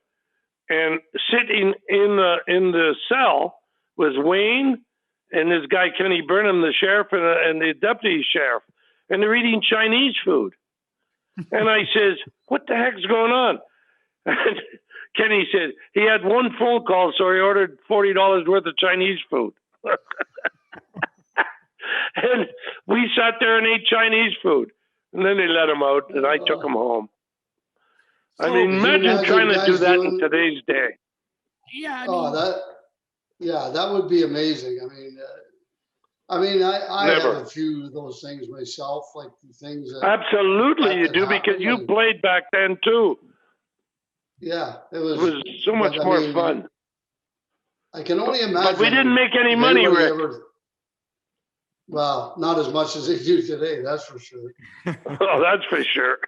and sitting in the cell was Wayne and this guy Kenny Burnham, the sheriff, and the deputy sheriff, and they're eating Chinese food. And I says, what the heck's going on? And Kenny said he had one phone call, so he ordered $40 worth of Chinese food. And we sat there and ate Chinese food. And then they let him out, and I took him home. I mean, imagine trying to do that in today's day. Yeah. That would be amazing. I have a few of those things myself, like things. Absolutely, you do, because you played back then too. Yeah, it was so much more fun. I can only imagine. But we didn't make any money, Rick. Well, not as much as they do today, that's for sure. Oh, that's for sure.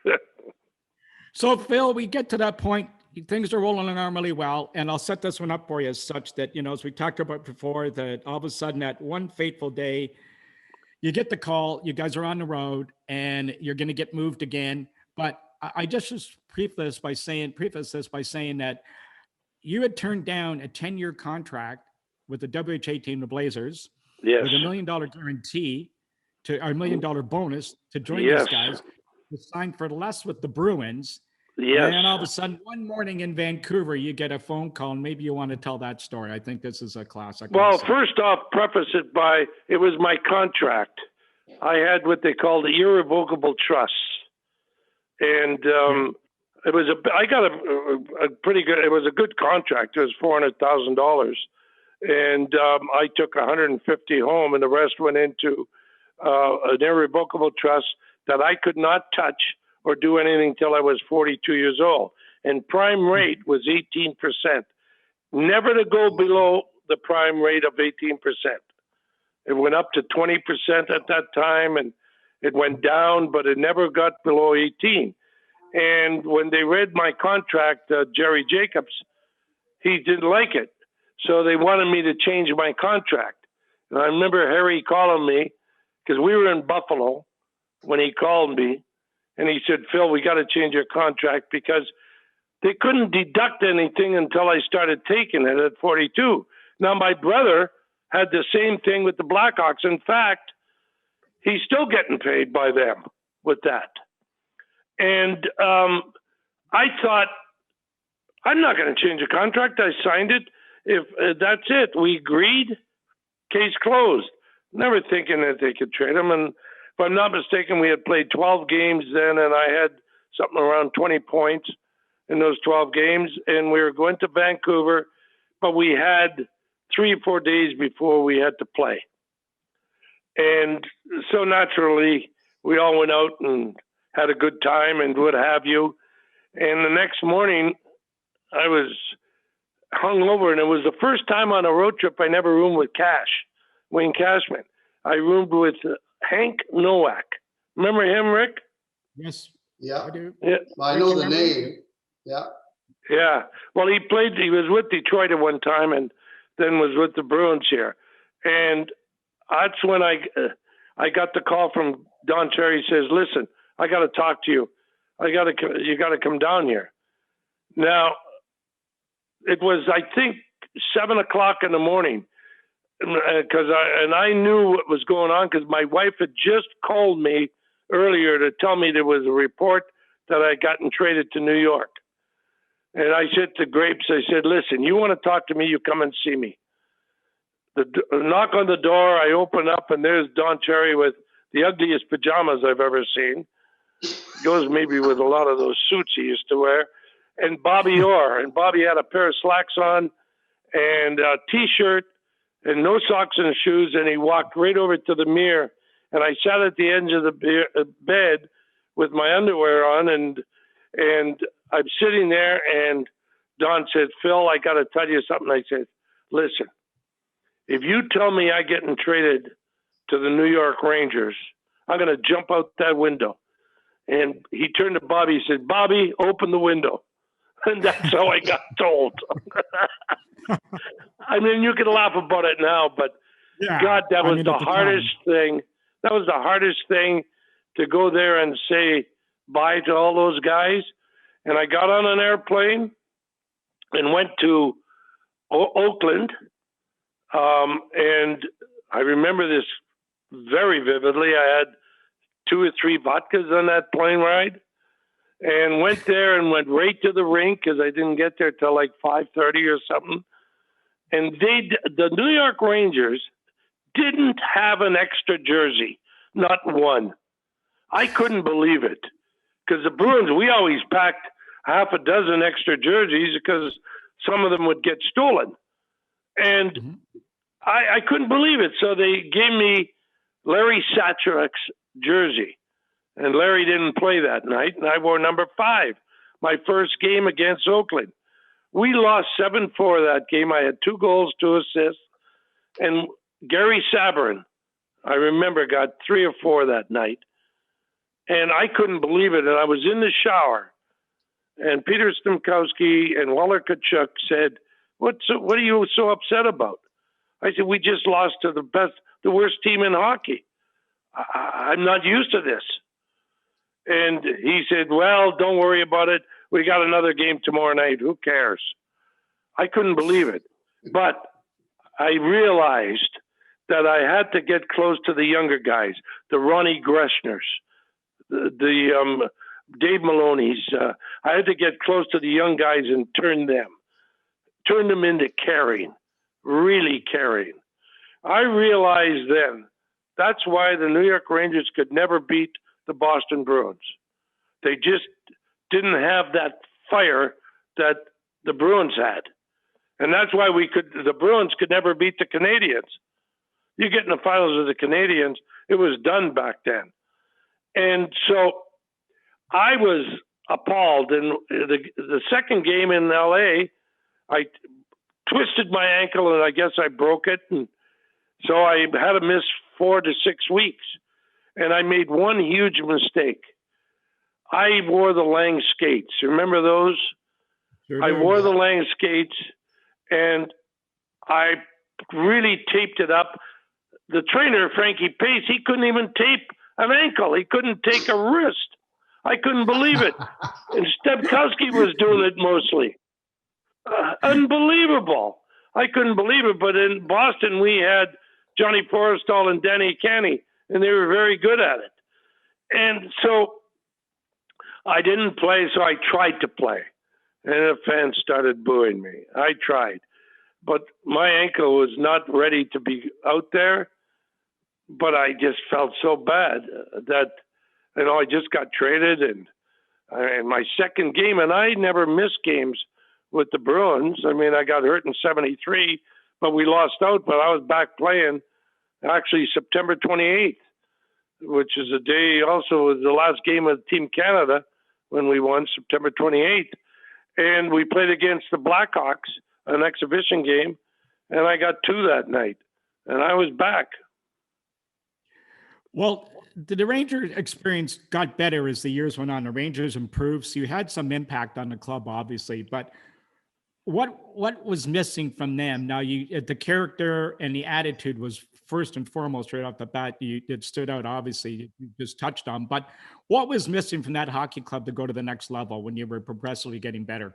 So, Phil, we get to that point. Things are rolling along really well. And I'll set this one up for you as such that, as we talked about before, that all of a sudden that one fateful day, you get the call, you guys are on the road, and you're going to get moved again. But I just preface this by saying that you had turned down a 10-year contract with the WHA team, the Blazers, yes, with $1 million guarantee or $1 million bonus to join these guys. You signed for less with the Bruins. Yes. And then all of a sudden, one morning in Vancouver, you get a phone call, and maybe you want to tell that story. I think this is a classic. Well, first off, preface it by, it was my contract. I had what they called the irrevocable trust. And I got a pretty good, it was a good contract. It was $400,000. And I took 150 home, and the rest went into an irrevocable trust that I could not touch or do anything till I was 42 years old. And prime rate was 18%. Never to go below the prime rate of 18%. It went up to 20% at that time, and it went down, but it never got below 18. And when they read my contract, Jerry Jacobs, he didn't like it. So they wanted me to change my contract. And I remember Harry calling me, because we were in Buffalo when he called me, and he said, Phil, we got to change your contract, because they couldn't deduct anything until I started taking it at 42. Now, my brother had the same thing with the Blackhawks. In fact, he's still getting paid by them with that. And I thought, I'm not going to change the contract. I signed it. If that's it, we agreed, case closed. Never thinking that they could trade him. And if I'm not mistaken, we had played 12 games then, and I had something around 20 points in those 12 games. And we were going to Vancouver, but we had 3 or 4 days before we had to play. And so naturally, we all went out and had a good time and what have you. And the next morning, I was hungover, and it was the first time on a road trip I never roomed with Wayne Cashman. I roomed with Hank Nowak. Remember him, Rick? Yes. Yeah, I do. Yeah. I know the name. Yeah. Yeah. Well, he was with Detroit at one time and then was with the Bruins here. And that's when I got the call from Don Cherry. He says, listen, I got to talk to you. You got to come down here. Now, it was, I think, 7:00 in the morning. I knew what was going on because my wife had just called me earlier to tell me there was a report that I had gotten traded to New York. And I said to Grapes, I said, listen, you want to talk to me, you come and see me. The knock on the door, I open up, and there's Don Cherry with the ugliest pajamas I've ever seen. Goes maybe with a lot of those suits he used to wear. And Bobby Orr. And Bobby had a pair of slacks on and a T-shirt and no socks and shoes. And he walked right over to the mirror. And I sat at the edge of the bed with my underwear on. And I'm sitting there. And Don said, Phil, I got to tell you something. I said, listen, if you tell me I'm getting traded to the New York Rangers, I'm going to jump out that window. And he turned to Bobby. He said, Bobby, open the window. And that's how I got told. I mean, you can laugh about it now, but Yeah. God, that was the at the hardest thing. That was the hardest thing to go there and say bye to all those guys. And I got on an airplane and went to Oakland. And I remember this very vividly. I had 2 or 3 vodkas on that plane ride and went there and went right to the rink because I didn't get there till like 5:30 or something. And the New York Rangers didn't have an extra jersey, not one. I couldn't believe it because the Bruins, we always packed half a dozen extra jerseys because some of them would get stolen. And I couldn't believe it. So they gave me Larry Sachek's jersey. And Larry didn't play that night, and I wore number 5, my first game against Oakland. We lost 7-4 that game. I had 2 goals, 2 assists. And Gary Sabourin, I remember, got 3 or 4 that night. And I couldn't believe it. And I was in the shower, and Peter Stemkowski and Waller Kachuk said, what are you so upset about? I said, we just lost to the worst team in hockey. I'm not used to this. And he said, well, don't worry about it. We got another game tomorrow night. Who cares? I couldn't believe it. But I realized that I had to get close to the younger guys, the Ronnie Greschners, the Dave Maloney's. I had to get close to the young guys and turn them into caring, really caring. I realized then that's why the New York Rangers could never beat the Boston Bruins. They just didn't have that fire that the Bruins had. And that's why the Bruins could never beat the Canadiens. You get in the finals of the Canadiens, it was done back then. And so I was appalled. And the second game in LA, I twisted my ankle and I guess I broke it. And so I had to miss 4 to 6 weeks. And I made one huge mistake. I wore the Lang skates. Remember those? Sure I do. wore the Lang skates, and I really taped it up. The trainer, Frankie Pace, he couldn't even tape an ankle. He couldn't take a wrist. I couldn't believe it. And Stepkowski was doing it mostly. Unbelievable. I couldn't believe it. But in Boston, we had Johnny Forrestal and Danny Canny, and they were very good at it. And so I didn't play, so I tried to play. And the fans started booing me. I tried. But my ankle was not ready to be out there. But I just felt so bad that, I just got traded. And my second game, and I never missed games with the Bruins. I mean, I got hurt in 73, but we lost out. But I was back playing actually September 28th, which is a day also was the last game of Team Canada when we won September 28th. And we played against the Blackhawks, an exhibition game, and I got 2 that night, and I was back. Well, the Ranger experience got better as the years went on. The Rangers improved, so you had some impact on the club, obviously. But what was missing from them? Now, the character and the attitude was first and foremost right off the bat. It stood out, obviously. You just touched on. But what was missing from that hockey club to go to the next level when you were progressively getting better?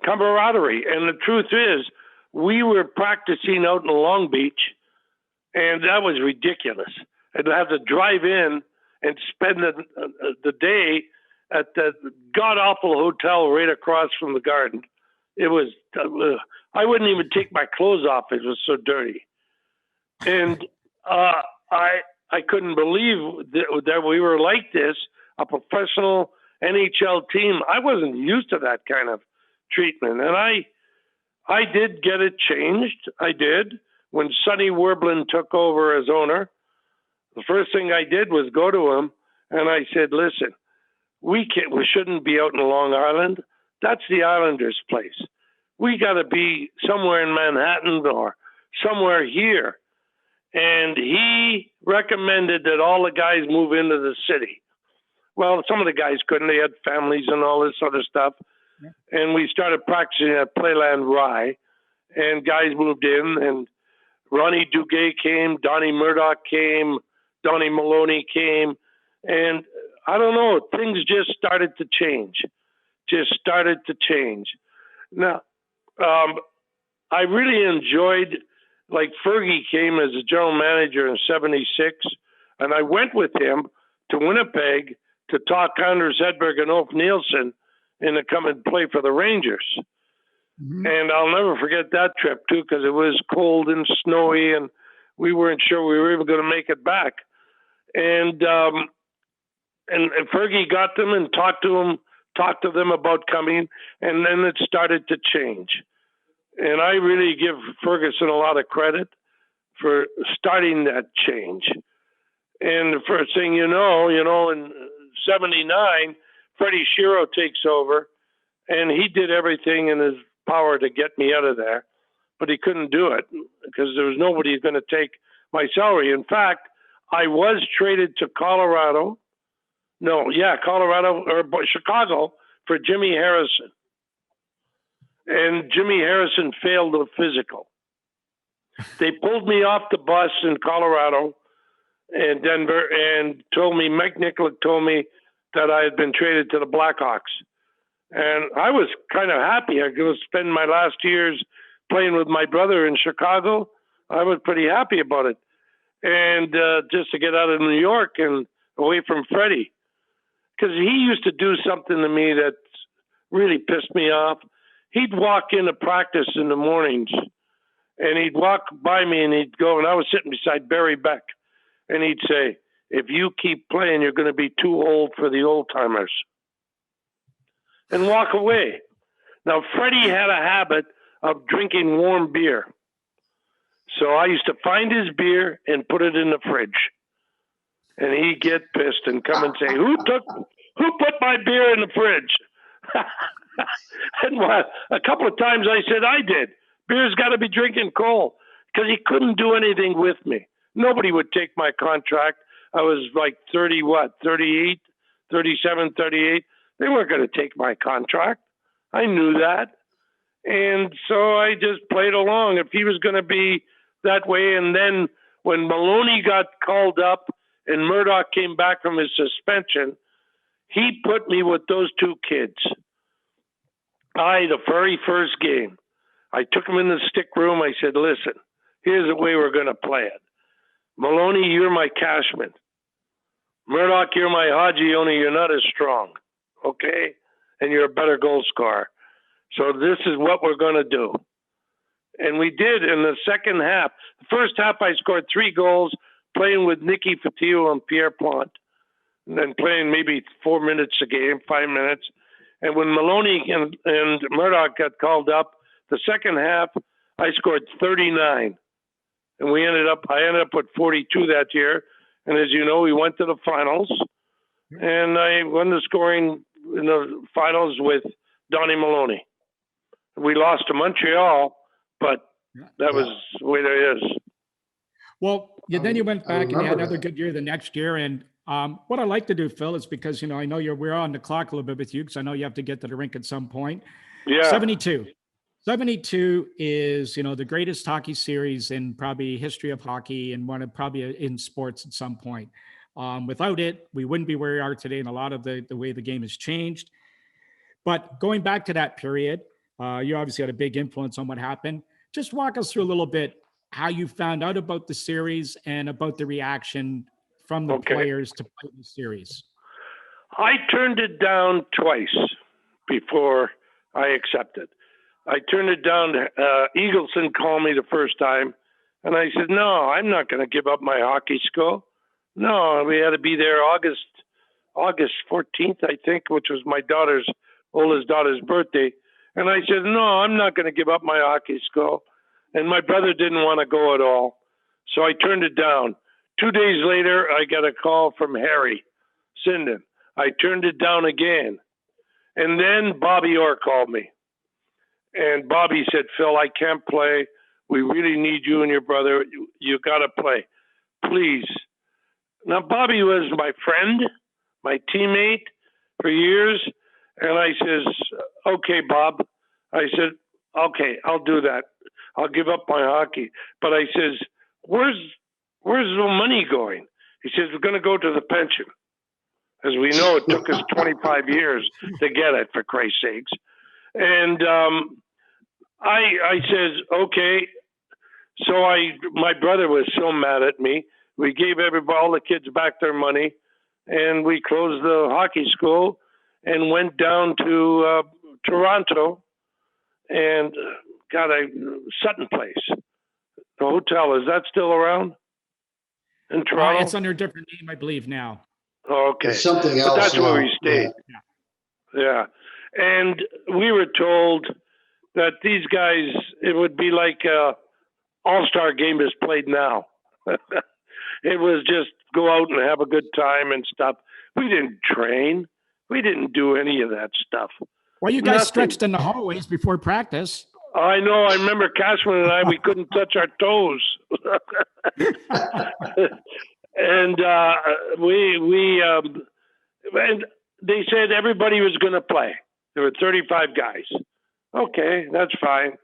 Camaraderie, and the truth is, we were practicing out in Long Beach, and that was ridiculous. I'd have to drive in and spend the day at the god-awful hotel right across from the Garden. It was, I wouldn't even take my clothes off. It was so dirty. And I couldn't believe that we were like this, a professional NHL team. I wasn't used to that kind of treatment. And I did get it changed. I did. When Sonny Werblin took over as owner, the first thing I did was go to him and I said, listen, we shouldn't be out in Long Island. That's the Islanders' place. We got to be somewhere in Manhattan or somewhere here. And he recommended that all the guys move into the city. Well, some of the guys couldn't. They had families and all this other stuff. Yeah. And we started practicing at Playland Rye. And guys moved in. And Ronnie Duguay came. Donnie Murdoch came. Donnie Maloney came. And I don't know. Things just started to change. Now, I really enjoyed, like Fergie came as a general manager in '76, and I went with him to Winnipeg to talk Anders Hedberg and Ulf Nielsen and to come and play for the Rangers. Mm-hmm. And I'll never forget that trip, too, because it was cold and snowy, and we weren't sure we were even going to make it back. And Fergie got them and talked to them about coming, and then it started to change. And I really give Ferguson a lot of credit for starting that change. And the first thing in '79, Freddie Shero takes over, and he did everything in his power to get me out of there, but he couldn't do it because there was nobody going to take my salary. In fact, I was traded to Colorado or Chicago for Jimmy Harrison. And Jimmy Harrison failed the physical. They pulled me off the bus in Colorado and Denver and Mike Nicolak told me that I had been traded to the Blackhawks. And I was kind of happy. I go spend my last years playing with my brother in Chicago. I was pretty happy about it. And just to get out of New York and away from Freddie. Because he used to do something to me that really pissed me off. He'd walk into practice in the mornings, and he'd walk by me, and he'd go, and I was sitting beside Barry Beck, and he'd say, if you keep playing, you're going to be too old for the old-timers. And walk away. Now, Freddie had a habit of drinking warm beer. So I used to find his beer and put it in the fridge. And he'd get pissed and come and say, who put my beer in the fridge? And a couple of times I said, I did. Beer's got to be drinking cold, because he couldn't do anything with me. Nobody would take my contract. I was like 38, 37, 38. They weren't going to take my contract. I knew that. And so I just played along. If he was going to be that way, and then when Maloney got called up and Murdoch came back from his suspension, he put me with those 2 kids. The very first game, I took him in the stick room. I said, listen, here's the way we're going to play it. Maloney, you're my Cashman. Murdoch, you're my Haji, only you're not as strong, okay? And you're a better goal scorer. So this is what we're going to do. And we did in the second half. The first half, I scored 3 goals, playing with Nicky Fatillo and Pierre Plante, and then playing maybe 4 minutes a game, 5 minutes. And when Maloney and Murdoch got called up, the second half, I scored 39, and I ended up with 42 that year. And as you know, we went to the finals, and I won the scoring in the finals with Donnie Maloney. We lost to Montreal, but that was the way it is. Well, then you went back and you had another that. good year the next year. And what I like to do, Phil, is because, I know we're on the clock a little bit with you because I know you have to get to the rink at some point. Yeah. 72. 72 is, the greatest hockey series in probably history of hockey and one of probably in sports at some point. Without it, we wouldn't be where we are today, and a lot of the way the game has changed. But going back to that period, you obviously had a big influence on what happened. Just walk us through a little bit how you found out about the series and about the reaction from the players to play the series. I turned it down twice before I accepted. I turned it down. Eagleson called me the first time, and I said, no, I'm not going to give up my hockey school. No, we had to be there August 14th, I think, which was my oldest daughter's birthday. And I said, no, I'm not going to give up my hockey school. And my brother didn't want to go at all. So I turned it down. 2 days later, I got a call from Harry Sinden. I turned it down again. And then Bobby Orr called me. And Bobby said, Phil, I can't play. We really need you and your brother. You got to play. Please. Now, Bobby was my friend, my teammate for years. And I says, okay, Bob. I said, okay, I'll do that. I'll give up my hockey. But I says, where's the money going? He says, we're going to go to the pension. As we know, it took us 25 years to get it, for Christ's sakes. And I says, okay. So my brother was so mad at me. We gave all the kids back their money, and we closed the hockey school and went down to Toronto and got a Sutton Place, the hotel. Is that still around in Toronto? It's under a different name, I believe, now. Oh, okay. It's something else. But that's now. where we stayed. Yeah. And we were told that these guys, it would be like an all-star game is played now. It was just go out and have a good time and stuff. We didn't train. We didn't do any of that stuff. Well, you guys stretched in the hallways before practice. I know. I remember Cashman and I, we couldn't touch our toes. And and they said everybody was going to play. There were 35 guys. Okay, that's fine.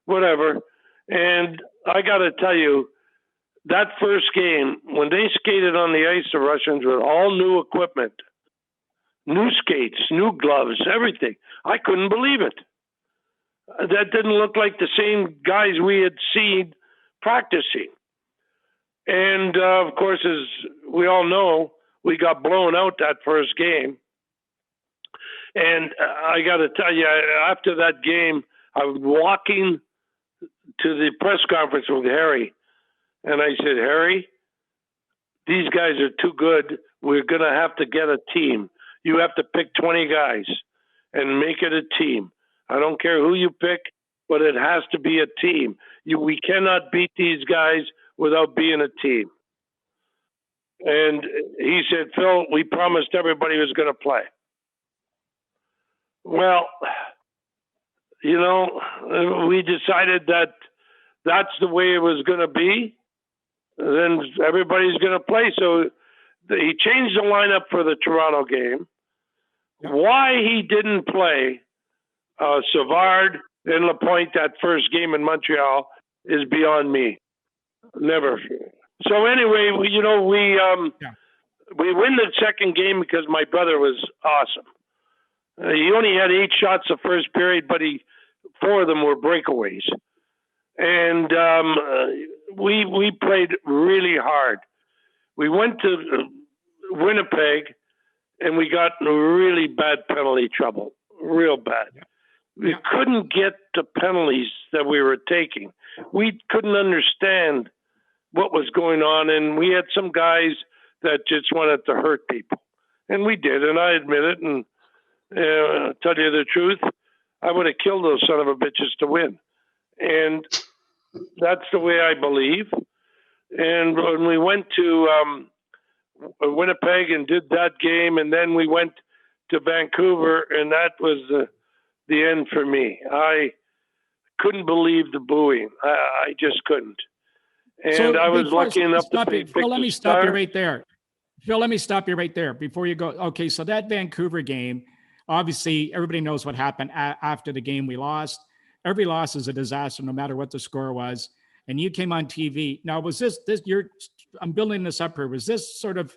Whatever. And I got to tell you, that first game, when they skated on the ice, the Russians, with all new equipment, new skates, new gloves, everything, I couldn't believe it. That didn't look like the same guys we had seen practicing. And, of course, as we all know, we got blown out that first game. And I got to tell you, after that game, I was walking to the press conference with Harry. And I said, Harry, these guys are too good. We're going to have to get a team. You have to pick 20 guys and make it a team. I don't care who you pick, but it has to be a team. We cannot beat these guys without being a team. And he said, Phil, we promised everybody was going to play. Well, we decided that that's the way it was going to be. Then everybody's going to play. So he changed the lineup for the Toronto game. Why he didn't play Savard and Lapointe that first game in Montreal is beyond me. Never. So anyway, we win the second game because my brother was awesome. He only had 8 shots the first period, but 4 of them were breakaways. And we played really hard. We went to Winnipeg, and we got in really bad penalty trouble, real bad. We couldn't get the penalties that we were taking. We couldn't understand what was going on, and we had some guys that just wanted to hurt people. And we did, and I admit it, and tell you the truth, I would have killed those son of a bitches to win. And That's the way I believe. And when we went to Winnipeg and did that game, and then we went to Vancouver, and that was the end for me. I couldn't believe the booing. I just couldn't. And I was lucky enough to be picked. Phil, let me stop you right there. Phil, let me stop you right there before you go. Okay, so that Vancouver game, obviously everybody knows what happened after the game we lost. Every loss is a disaster, no matter what the score was. And you came on TV. Now, was this I'm building this up here. Was this sort of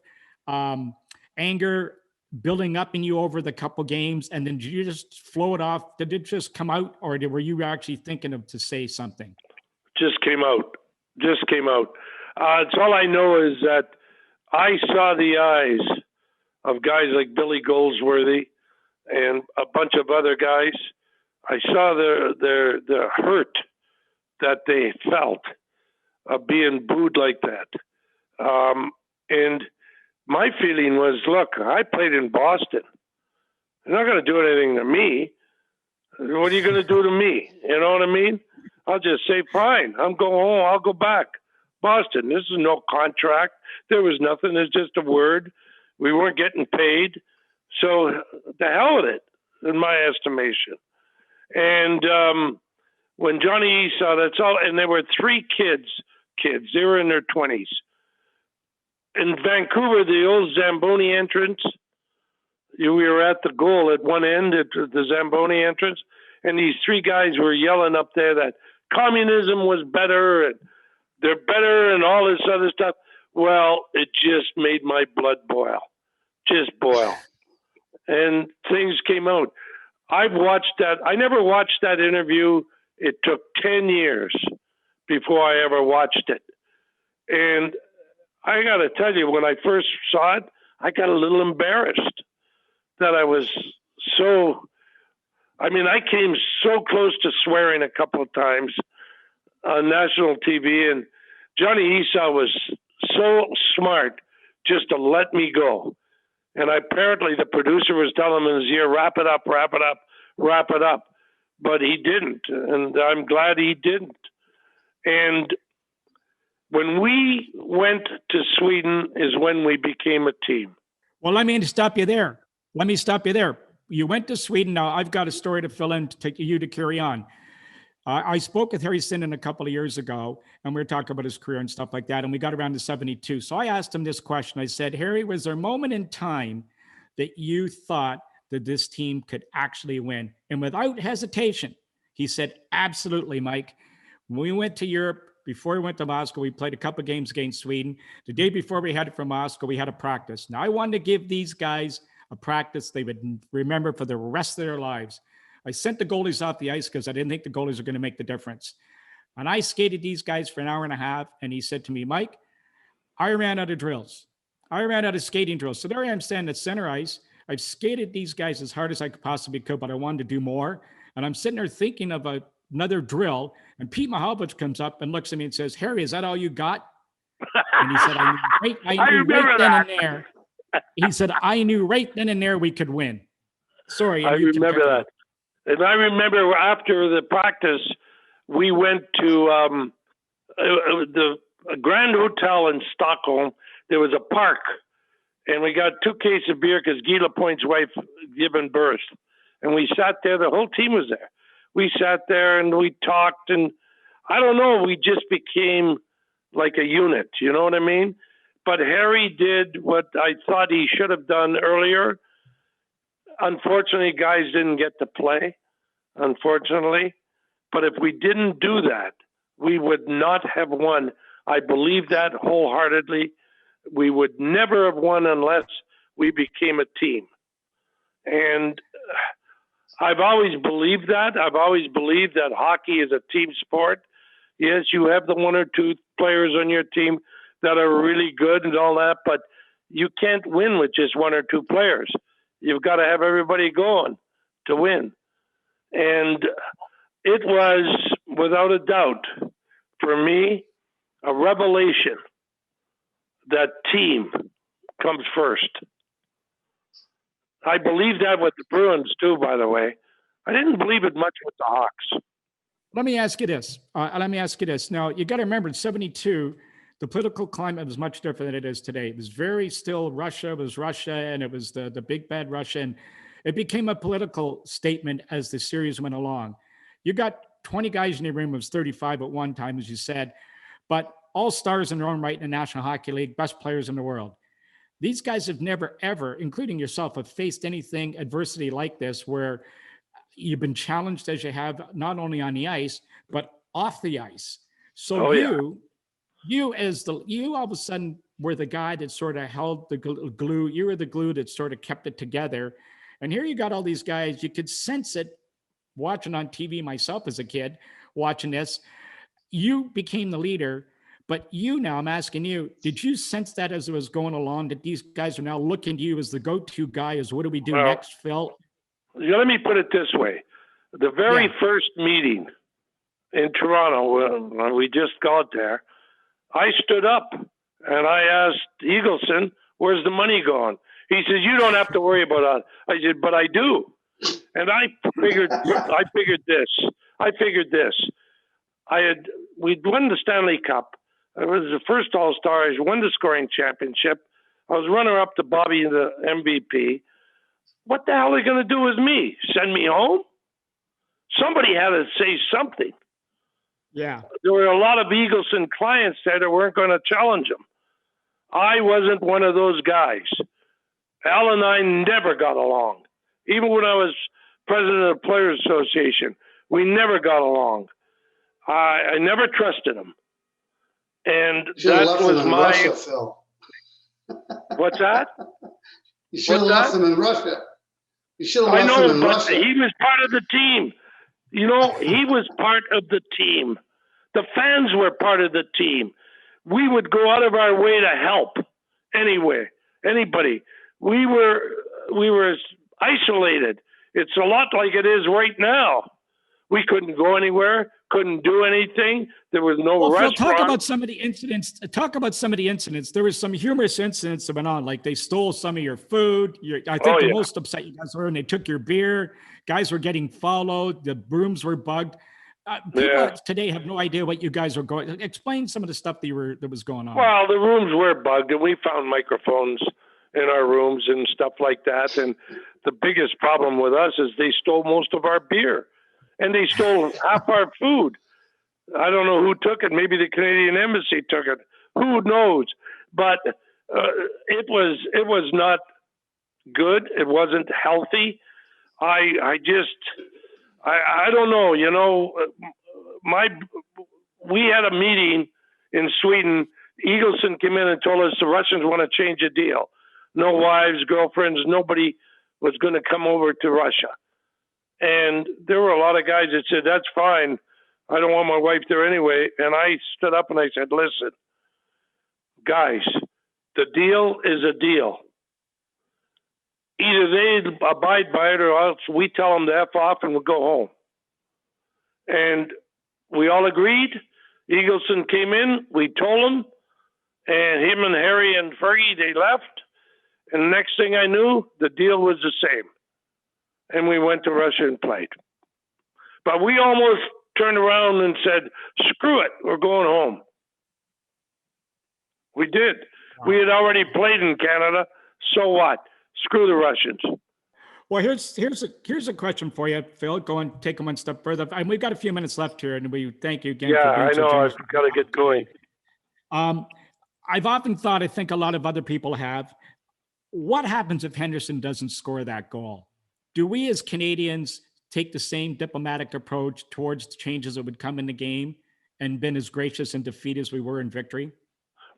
anger building up in you over the couple games, and then did you just flow it off? Did it just come out, or were you actually thinking of to say something? Just came out. It's all I know is that I saw the eyes of guys like Billy Goldsworthy and a bunch of other guys. I saw the hurt that they felt of being booed like that. And my feeling was, look, I played in Boston. They're not going to do anything to me. What are you going to do to me? You know what I mean? I'll just say, fine, I'm going home. I'll go back. Boston, this is no contract. There was nothing. It's just a word. We weren't getting paid. So the hell with it, in my estimation. And when Johnny E saw that's all, and there were 3 kids, they were in their 20s. In Vancouver, the old Zamboni entrance, we were at the goal at one end, at the Zamboni entrance, and these 3 guys were yelling up there that communism was better, and they're better, and all this other stuff. Well, it just made my blood boil, and things came out. I've watched that. I never watched that interview. It took 10 years before I ever watched it. And I got to tell you, when I first saw it, I got a little embarrassed that I was I came so close to swearing a couple of times on national TV, and Johnny Esau was so smart just to let me go. And apparently the producer was telling him in his ear, wrap it up. But he didn't, and I'm glad he didn't. And when we went to Sweden is when we became a team. Well, let me stop you there. You went to Sweden. Now, I've got a story to fill in to take you to carry on. I spoke with Harry Sinden a couple of years ago, and we were talking about his career and stuff like that, and we got around to 72. So I asked him this question. I said, Harry, was there a moment in time that you thought that this team could actually win? And without hesitation, he said, absolutely, Mike. When we went to Europe, before we went to Moscow, we played a couple of games against Sweden. The day before we headed from Moscow, we had a practice. Now, I wanted to give these guys a practice they would remember for the rest of their lives. I sent the goalies off the ice because I didn't think the goalies were going to make the difference. And I skated these guys for an hour and a half, and he said to me, Mike, I ran out of drills. I ran out of skating drills. So there I am standing at center ice. I've skated these guys as hard as I possibly could, but I wanted to do more. And I'm sitting there thinking of another drill, and Pete Mahovlich comes up and looks at me and says, Harry, is that all you got? And he said, I knew right then and there. He said, I knew right then and there we could win. Sorry. I remember that. And I remember after the practice, we went to the Grand Hotel in Stockholm. There was a park, and we got 2 cases of beer because Guy Lapointe's wife given birth. And we sat there. The whole team was there. We sat there and we talked, and I don't know, we just became like a unit. You know what I mean? But Harry did what I thought he should have done earlier. Unfortunately, guys didn't get to play, unfortunately. But if we didn't do that, we would not have won. I believe that wholeheartedly. We would never have won unless we became a team. And I've always believed that. I've always believed that hockey is a team sport. Yes, you have the 1 or 2 players on your team that are really good and all that, but you can't win with just 1 or 2 players. You've got to have everybody going to win. And it was, without a doubt, for me, a revelation that team comes first. I believe that with the Bruins too, by the way. I didn't believe it much with the Hawks. Let me ask you this. Now, you got to remember in 72, the political climate was much different than it is today. It was very still Russia was Russia, and it was the big bad Russia. And it became a political statement as the series went along. You got 20 guys in your room. It was 35 at one time, as you said, but all stars in their own right in the National Hockey League, best players in the world. These guys have never, ever, including yourself, have faced anything adversity like this where you've been challenged as you have not only on the ice but off the ice. So you all of a sudden were the guy that sort of held the glue. You were the glue that sort of kept it together. And here you got all these guys. You could sense it watching on TV myself as a kid watching this. You became the leader, but now I'm asking you, did you sense that as it was going along that these guys are now looking to you as the go-to guy as what do we do next, Phil? Let me put it this way. The very first meeting in Toronto, when we just got there, I stood up and I asked Eagleson, where's the money going? He says, you don't have to worry about that. I said, but I do. And I figured this. We'd won the Stanley Cup. I was the first All-Star. I won the scoring championship. I was runner-up to Bobby, the MVP. What the hell are they going to do with me? Send me home? Somebody had to say something. Yeah. There were a lot of Eagleson clients there that weren't going to challenge him. I wasn't one of those guys. Al and I never got along. Even when I was president of the Players Association, we never got along. I never trusted him. And that was my... Russia, Phil. What's that? You should have left him in Russia. You should have left him in Russia. He was part of the team. He was part of the team. The fans were part of the team. We would go out of our way to help anybody. We were isolated. It's a lot like it is right now. We couldn't go anywhere, couldn't do anything. There was no restaurant. Phil, talk about some of the incidents. There was some humorous incidents that went on, like they stole some of your food. I think the most upset you guys were when they took your beer. Guys were getting followed. The brooms were bugged. People today have no idea what you guys were going. Explain some of the stuff that was going on. Well, the rooms were bugged, and we found microphones in our rooms and stuff like that. And the biggest problem with us is they stole most of our beer, and they stole half our food. I don't know who took it. Maybe the Canadian Embassy took it. Who knows? But it was not good. It wasn't healthy. I don't know. We had a meeting in Sweden. Eagleson came in and told us the Russians want to change the deal. No wives, girlfriends, nobody was going to come over to Russia. And there were a lot of guys that said, that's fine. I don't want my wife there anyway. And I stood up and I said, listen, guys, the deal is a deal. Either they abide by it or else we tell them to F off and we'll go home. And we all agreed. Eagleson came in, we told him, and him and Harry and Fergie, they left. And the next thing I knew, the deal was the same. And we went to Russia and played. But we almost turned around and said, screw it, we're going home. We did. Wow. We had already played in Canada, so what? Screw the Russians. Well, here's a question for you, Phil. Go and take them one step further. And we've got a few minutes left here, and we thank you again. Yeah, I know. I've got to get going. I've often thought, I think a lot of other people have, what happens if Henderson doesn't score that goal? Do we as Canadians take the same diplomatic approach towards the changes that would come in the game and been as gracious in defeat as we were in victory?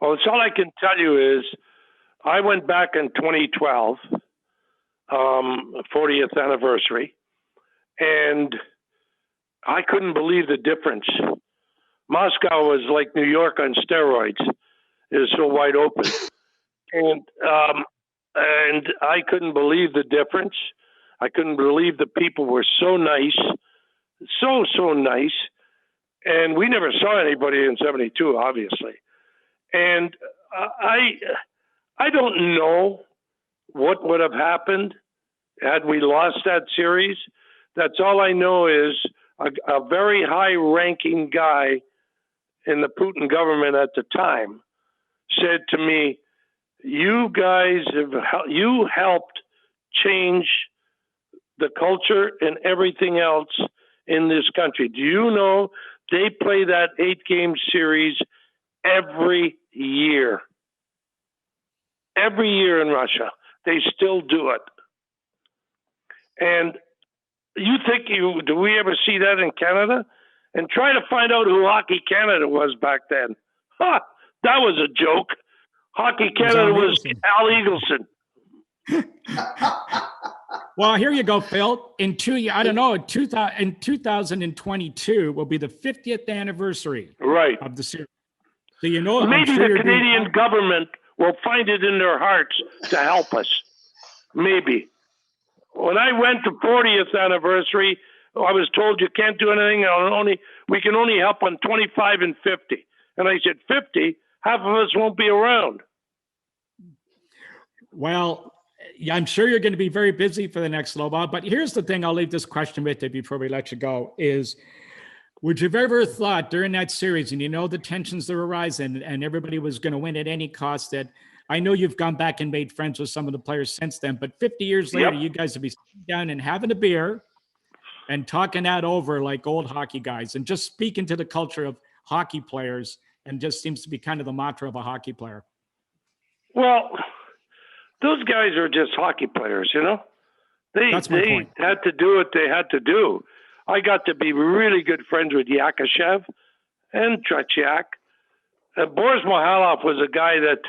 Well, it's all I can tell you is I went back in 2012, 40th anniversary, and I couldn't believe the difference. Moscow was like New York on steroids. It was so wide open. And I couldn't believe the difference. I couldn't believe the people were so nice, so nice. And we never saw anybody in 72, obviously. And I don't know what would have happened had we lost that series. That's all I know is a very high-ranking guy in the Putin government at the time said to me, "You guys you helped change the culture and everything else in this country. Do you know they play that 8-game series every year? Every year in Russia, they still do it." And you think do we ever see that in Canada? And try to find out who Hockey Canada was back then. That was a joke. Hockey Canada was Al Eagleson. Well, here you go, Phil. In 2022 will be the 50th anniversary of the series. So maybe the Canadian government will find it in their hearts to help us. Maybe. When I went to 40th anniversary, I was told you can't do anything. We can only help on 25 and 50. And I said, 50? Half of us won't be around. Well, I'm sure you're going to be very busy for the next little while. But here's the thing. I'll leave this question with you before we let you go is, would you have ever thought during that series, and the tensions that were rising and everybody was going to win at any cost, that I know you've gone back and made friends with some of the players since then, but 50 years later, you guys will be sitting down and having a beer and talking that over like old hockey guys and just speaking to the culture of hockey players, and just seems to be kind of the mantra of a hockey player. Well, those guys are just hockey players, They had to do what they had to do. I got to be really good friends with Yakashev and Tretiak. Boris Mikhailov was a guy that,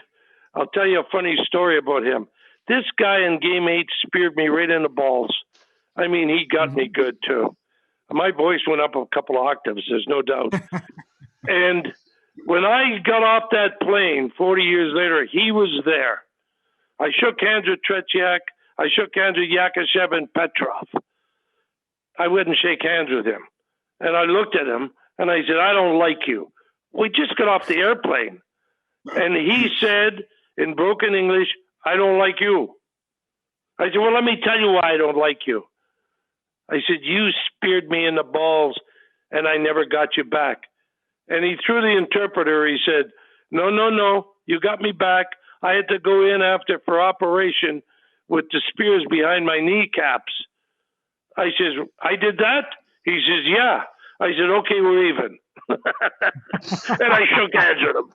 I'll tell you a funny story about him. This guy in Game 8 speared me right in the balls. I mean, he got me good, too. My voice went up a couple of octaves, there's no doubt. And when I got off that plane 40 years later, he was there. I shook hands with Tretiak. I shook hands with Yakashev and Petrov. I wouldn't shake hands with him. And I looked at him, and I said, "I don't like you." We just got off the airplane. And he said in broken English, "I don't like you." I said, "Well, let me tell you why I don't like you." I said, "You speared me in the balls, and I never got you back." And he threw the interpreter. He said, No, you got me back. I had to go in after for operation with the spears behind my kneecaps. I says, "I did that?" He says, "Yeah." I said, "Okay, we're even." And I shook hands with him.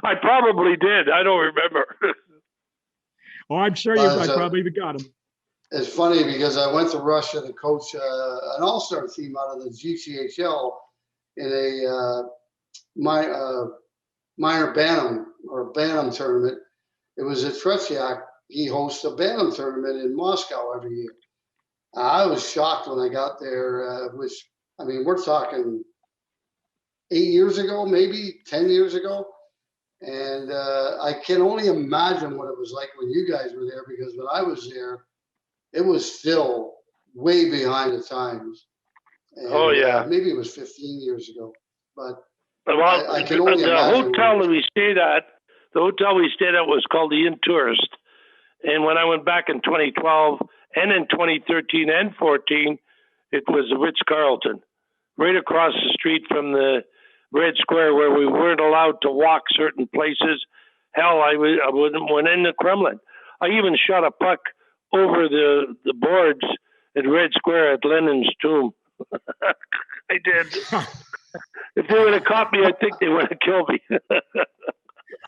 I probably did. I don't remember. Oh, I'm sure I probably got him. It's funny because I went to Russia to coach an all-star team out of the GCHL in a minor bantam or bantam tournament. It was at Tretiak. He hosts a bantam tournament in Moscow every year. I was shocked when I got there, which, I mean, we're talking 8 years ago, maybe 10 years ago. And I can only imagine what it was like when you guys were there, because when I was there, it was still way behind the times. And, maybe it was 15 years ago, but I can only imagine. The hotel we stayed at was called the Inn Tourist. And when I went back in 2012 and in 2013 and 14, it was the Ritz-Carlton, right across the street from the Red Square, where we weren't allowed to walk certain places. Hell, I went in the Kremlin. I even shot a puck over the boards at Red Square at Lenin's tomb. I did. If they would have caught me, I think they would have killed me.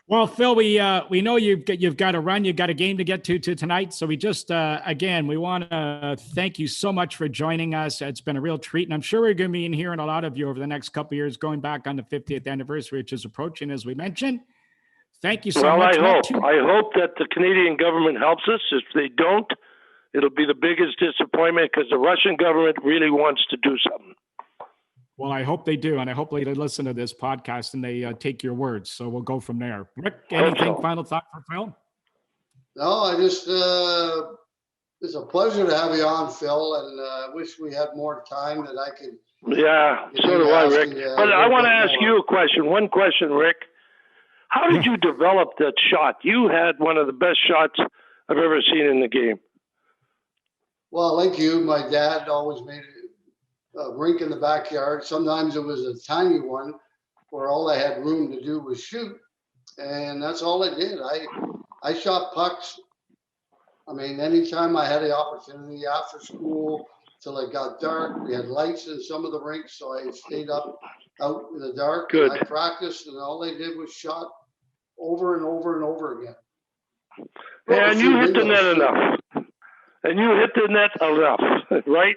Well, Phil, we know you've got to run. You've got a game to get to tonight. So we just, again, we want to thank you so much for joining us. It's been a real treat. And I'm sure we're going to be hearing a lot of you over the next couple of years, going back on the 50th anniversary, which is approaching, as we mentioned. Thank you so much. I hope that the Canadian government helps us. If they don't, it'll be the biggest disappointment, because the Russian government really wants to do something. Well, I hope they do, and I hope they listen to this podcast and they take your words. So we'll go from there. Rick, anything final thought for Phil? No, I just it's a pleasure to have you on, Phil, and I wish we had more time that I could. Yeah, so do I, Rick. But I want to ask you a question. One question, Rick. How did you develop that shot? You had one of the best shots I've ever seen in the game. Well, like you, my dad always made a rink in the backyard. Sometimes it was a tiny one where all I had room to do was shoot, and that's all I did. I shot pucks. I mean, anytime I had the opportunity after school till it got dark, we had lights in some of the rinks, so I stayed up out in the dark. Good. And I practiced, and all they did was shot over and over and over again. Broke a And few you hit the windows, net too. enough. And you hit the net enough, right?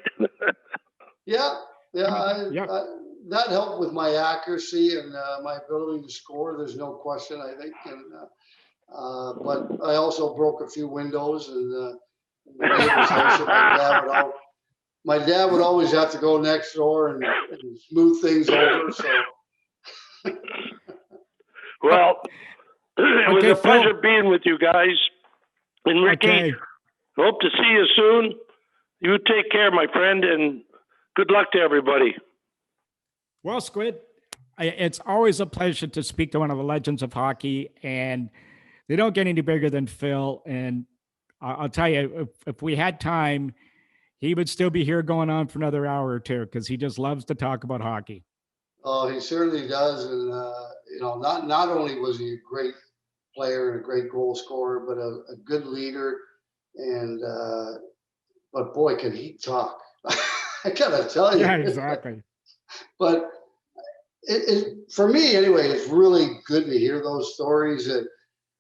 Yeah, Yeah. that helped with my accuracy and my ability to score. There's no question, I think. And but I also broke a few windows, and the neighbors' house. My dad would always have to go next door and smooth things over. So Well, it was Okay, a pleasure Phil. being with you guys. And Ricky, Okay. hope to see you soon. You take care, my friend, and good luck to everybody. Well, Squid, it's always a pleasure to speak to one of the legends of hockey, and they don't get any bigger than Phil. And I'll tell you, if we had time, he would still be here going on for another hour or two because he just loves to talk about hockey. oh, he certainly does. And not only was he a great player and a great goal scorer, but a good leader. And but boy, can he talk! I gotta tell you. Yeah, exactly. But for me anyway, it's really good to hear those stories that,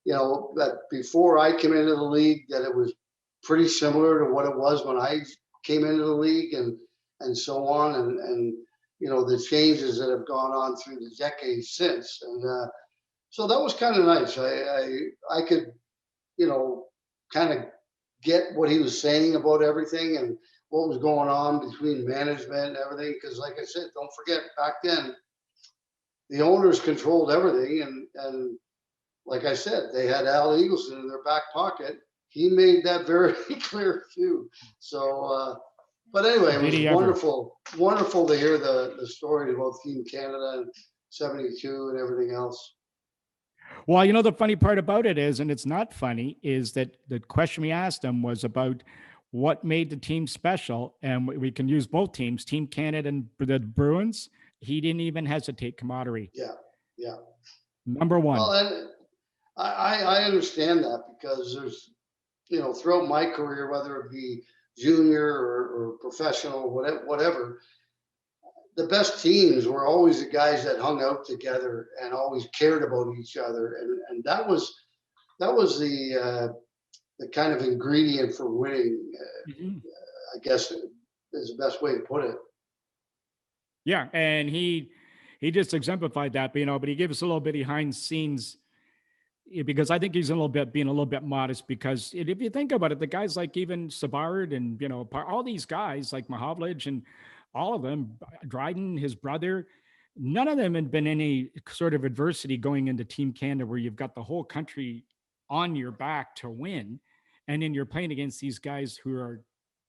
that before I came into the league, that it was pretty similar to what it was when I came into the league, and so on, and the changes that have gone on through the decades since. And so that was kind of nice. I could, kind of get what he was saying about everything and what was going on between management and everything. Because like I said, don't forget, back then, the owners controlled everything. And like I said, they had Al Eagleson in their back pocket. He made that very clear too. So, but anyway, it was wonderful to hear the story about Team Canada and 72 and everything else. Well, the funny part about it is, and it's not funny, is that the question we asked him was about what made the team special. And we can use both teams, Team Canada and the Bruins. He didn't even hesitate. Camaraderie. Yeah. Number one. Well, and I understand that because there's, throughout my career, whether it be junior or professional, whatever, the best teams were always the guys that hung out together and always cared about each other. And that was the kind of ingredient for winning, I guess is the best way to put it. Yeah. And he just exemplified that, but he gave us a little bit behind the scenes, because I think he's being a little bit modest, because if you think about it, the guys like even Savard and, all these guys like Mahovlich and all of them, Dryden, his brother, none of them had been any sort of adversity going into Team Canada where you've got the whole country on your back to win. And then you're playing against these guys who are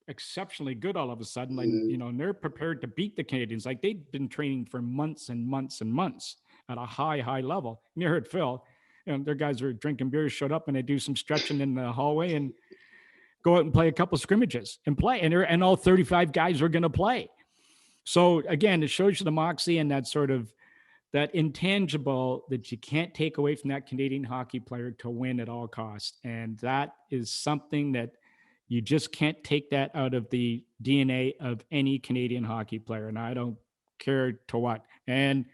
exceptionally good all of a sudden. Like, and they're prepared to beat the Canadians. Like they've been training for months and months and months at a high level. And you heard Phil, their guys are drinking beers, showed up and they do some stretching in the hallway and go out and play a couple scrimmages and play. And all 35 guys are going to play. So again, it shows you the moxie and that sort of that intangible that you can't take away from that Canadian hockey player to win at all costs. And that is something that you just can't take that out of the DNA of any Canadian hockey player. And I don't care to what. And,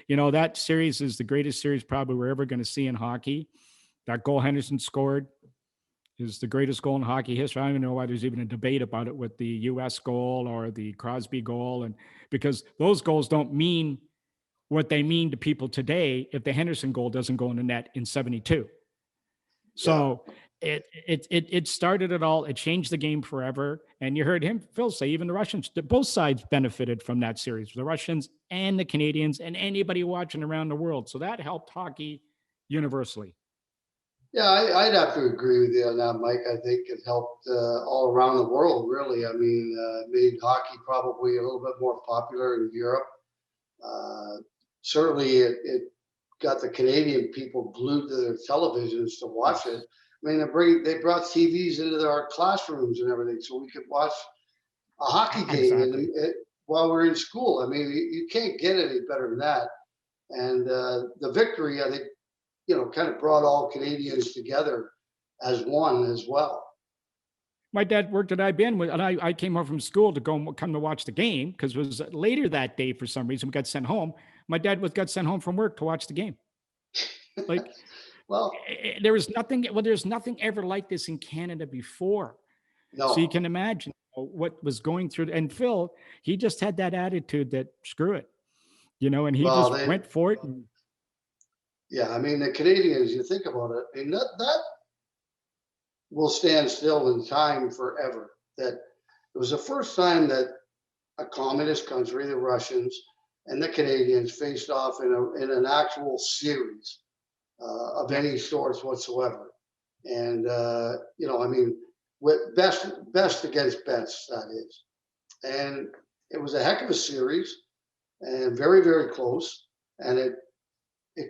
that series is the greatest series probably we're ever going to see in hockey. That goal Henderson scored is the greatest goal in hockey history. I don't even know why there's even a debate about it with the U.S. goal or the Crosby goal. And because those goals don't mean what they mean to people today if the Henderson goal doesn't go in the net in 72. So it started it all. It changed the game forever. And you heard Phil say, even the Russians, both sides benefited from that series, the Russians and the Canadians and anybody watching around the world. So that helped hockey universally. Yeah, I'd have to agree with you on that, Mike. I think it helped all around the world, really. I mean, made hockey probably a little bit more popular in Europe. Certainly, it got the Canadian people glued to their televisions to watch it. I mean, they brought TVs into our classrooms and everything, so we could watch a hockey game while we're in school. I mean, you can't get any better than that. And the victory, I think, kind of brought all Canadians together as one as well. My dad worked at IBM, and I came home from school to come to watch the game because it was later that day for some reason. We got sent home. My dad got sent home from work to watch the game. Like, well, there's nothing ever like this in Canada before. No. So you can imagine what was going through. And Phil, he just had that attitude that screw it, and he went for it. Yeah, I mean, the Canadians, you think about it, I mean, that will stand still in time forever. That it was the first time that a communist country, the Russians, and the Canadians faced off in an actual series of any sorts whatsoever. And, I mean, with best against best, that is. And it was a heck of a series and very, very close. And it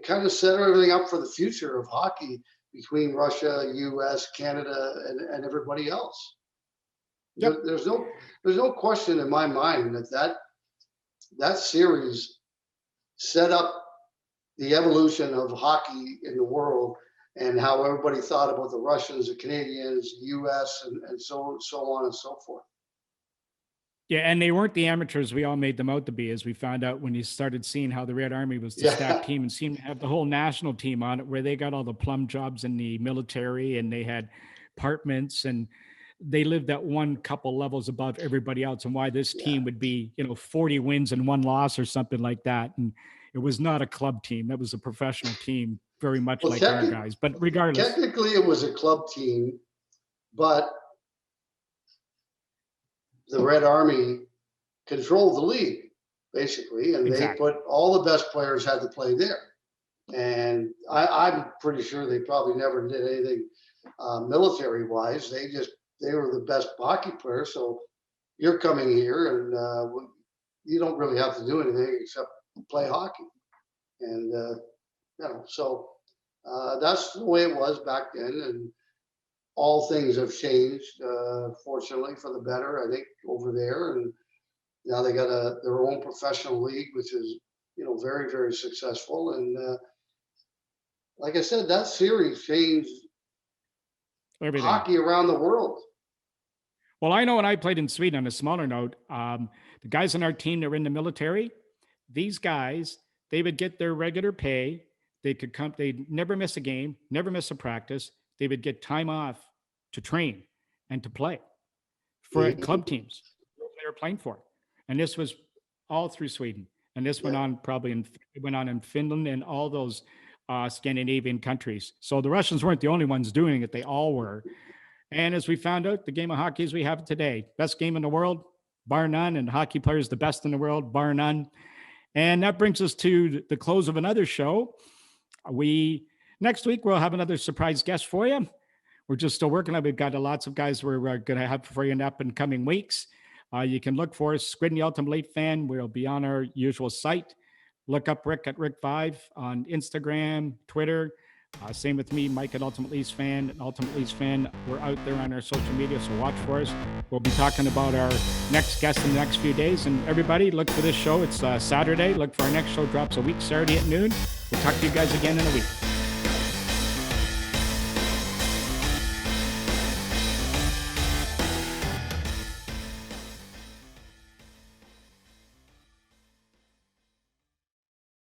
kind of set everything up for the future of hockey between Russia, US, Canada, and everybody else. Yep. There's no question in my mind that series set up the evolution of hockey in the world and how everybody thought about the Russians, the Canadians, the US, and so on and so forth. Yeah, and they weren't the amateurs we all made them out to be, as we found out when you started seeing how the Red Army was the stacked team and seemed to have the whole national team on it, where they got all the plum jobs in the military and they had apartments and they lived at one couple levels above everybody else, and why this team would be, 40 wins and 1 loss or something like that. And it was not a club team. That was a professional team, very much like our guys. But regardless. Technically, it was a club team, but the Red Army controlled the league, basically, and they put all the best players had to play there. And I'm pretty sure they probably never did anything military-wise. They were the best hockey players. So you're coming here, and you don't really have to do anything except play hockey. And so that's the way it was back then. And all things have changed, fortunately, for the better, I think, over there. And now they got their own professional league, which is, very, very successful. And like I said, that series changed everything. Hockey around the world. Well, I know when I played in Sweden, on a smaller note, the guys on our team that were in the military, these guys, they would get their regular pay. They could come, they'd never miss a game, never miss a practice. They would get time off to train and to play for club teams they were playing for. And this was all through Sweden. And this went on in Finland and all those Scandinavian countries. So the Russians weren't the only ones doing it. They all were. And as we found out, the game of hockey as we have it today, best game in the world, bar none. And hockey players, the best in the world, bar none. And that brings us to the close of another show. Next week, we'll have another surprise guest for you. We're just still working on it. We've got lots of guys we're going to have for you in up and coming weeks. You can look for us, Squid and the Ultimate Leaf Fan. We'll be on our usual site. Look up Rick at Rick5 on Instagram, Twitter. Same with me, Mike at Ultimate Leafs Fan. Ultimate Leafs Fan, we're out there on our social media, so watch for us. We'll be talking about our next guest in the next few days. And everybody, look for this show. It's Saturday. Look for our next show. Drops a week, Saturday at noon. We'll talk to you guys again in a week.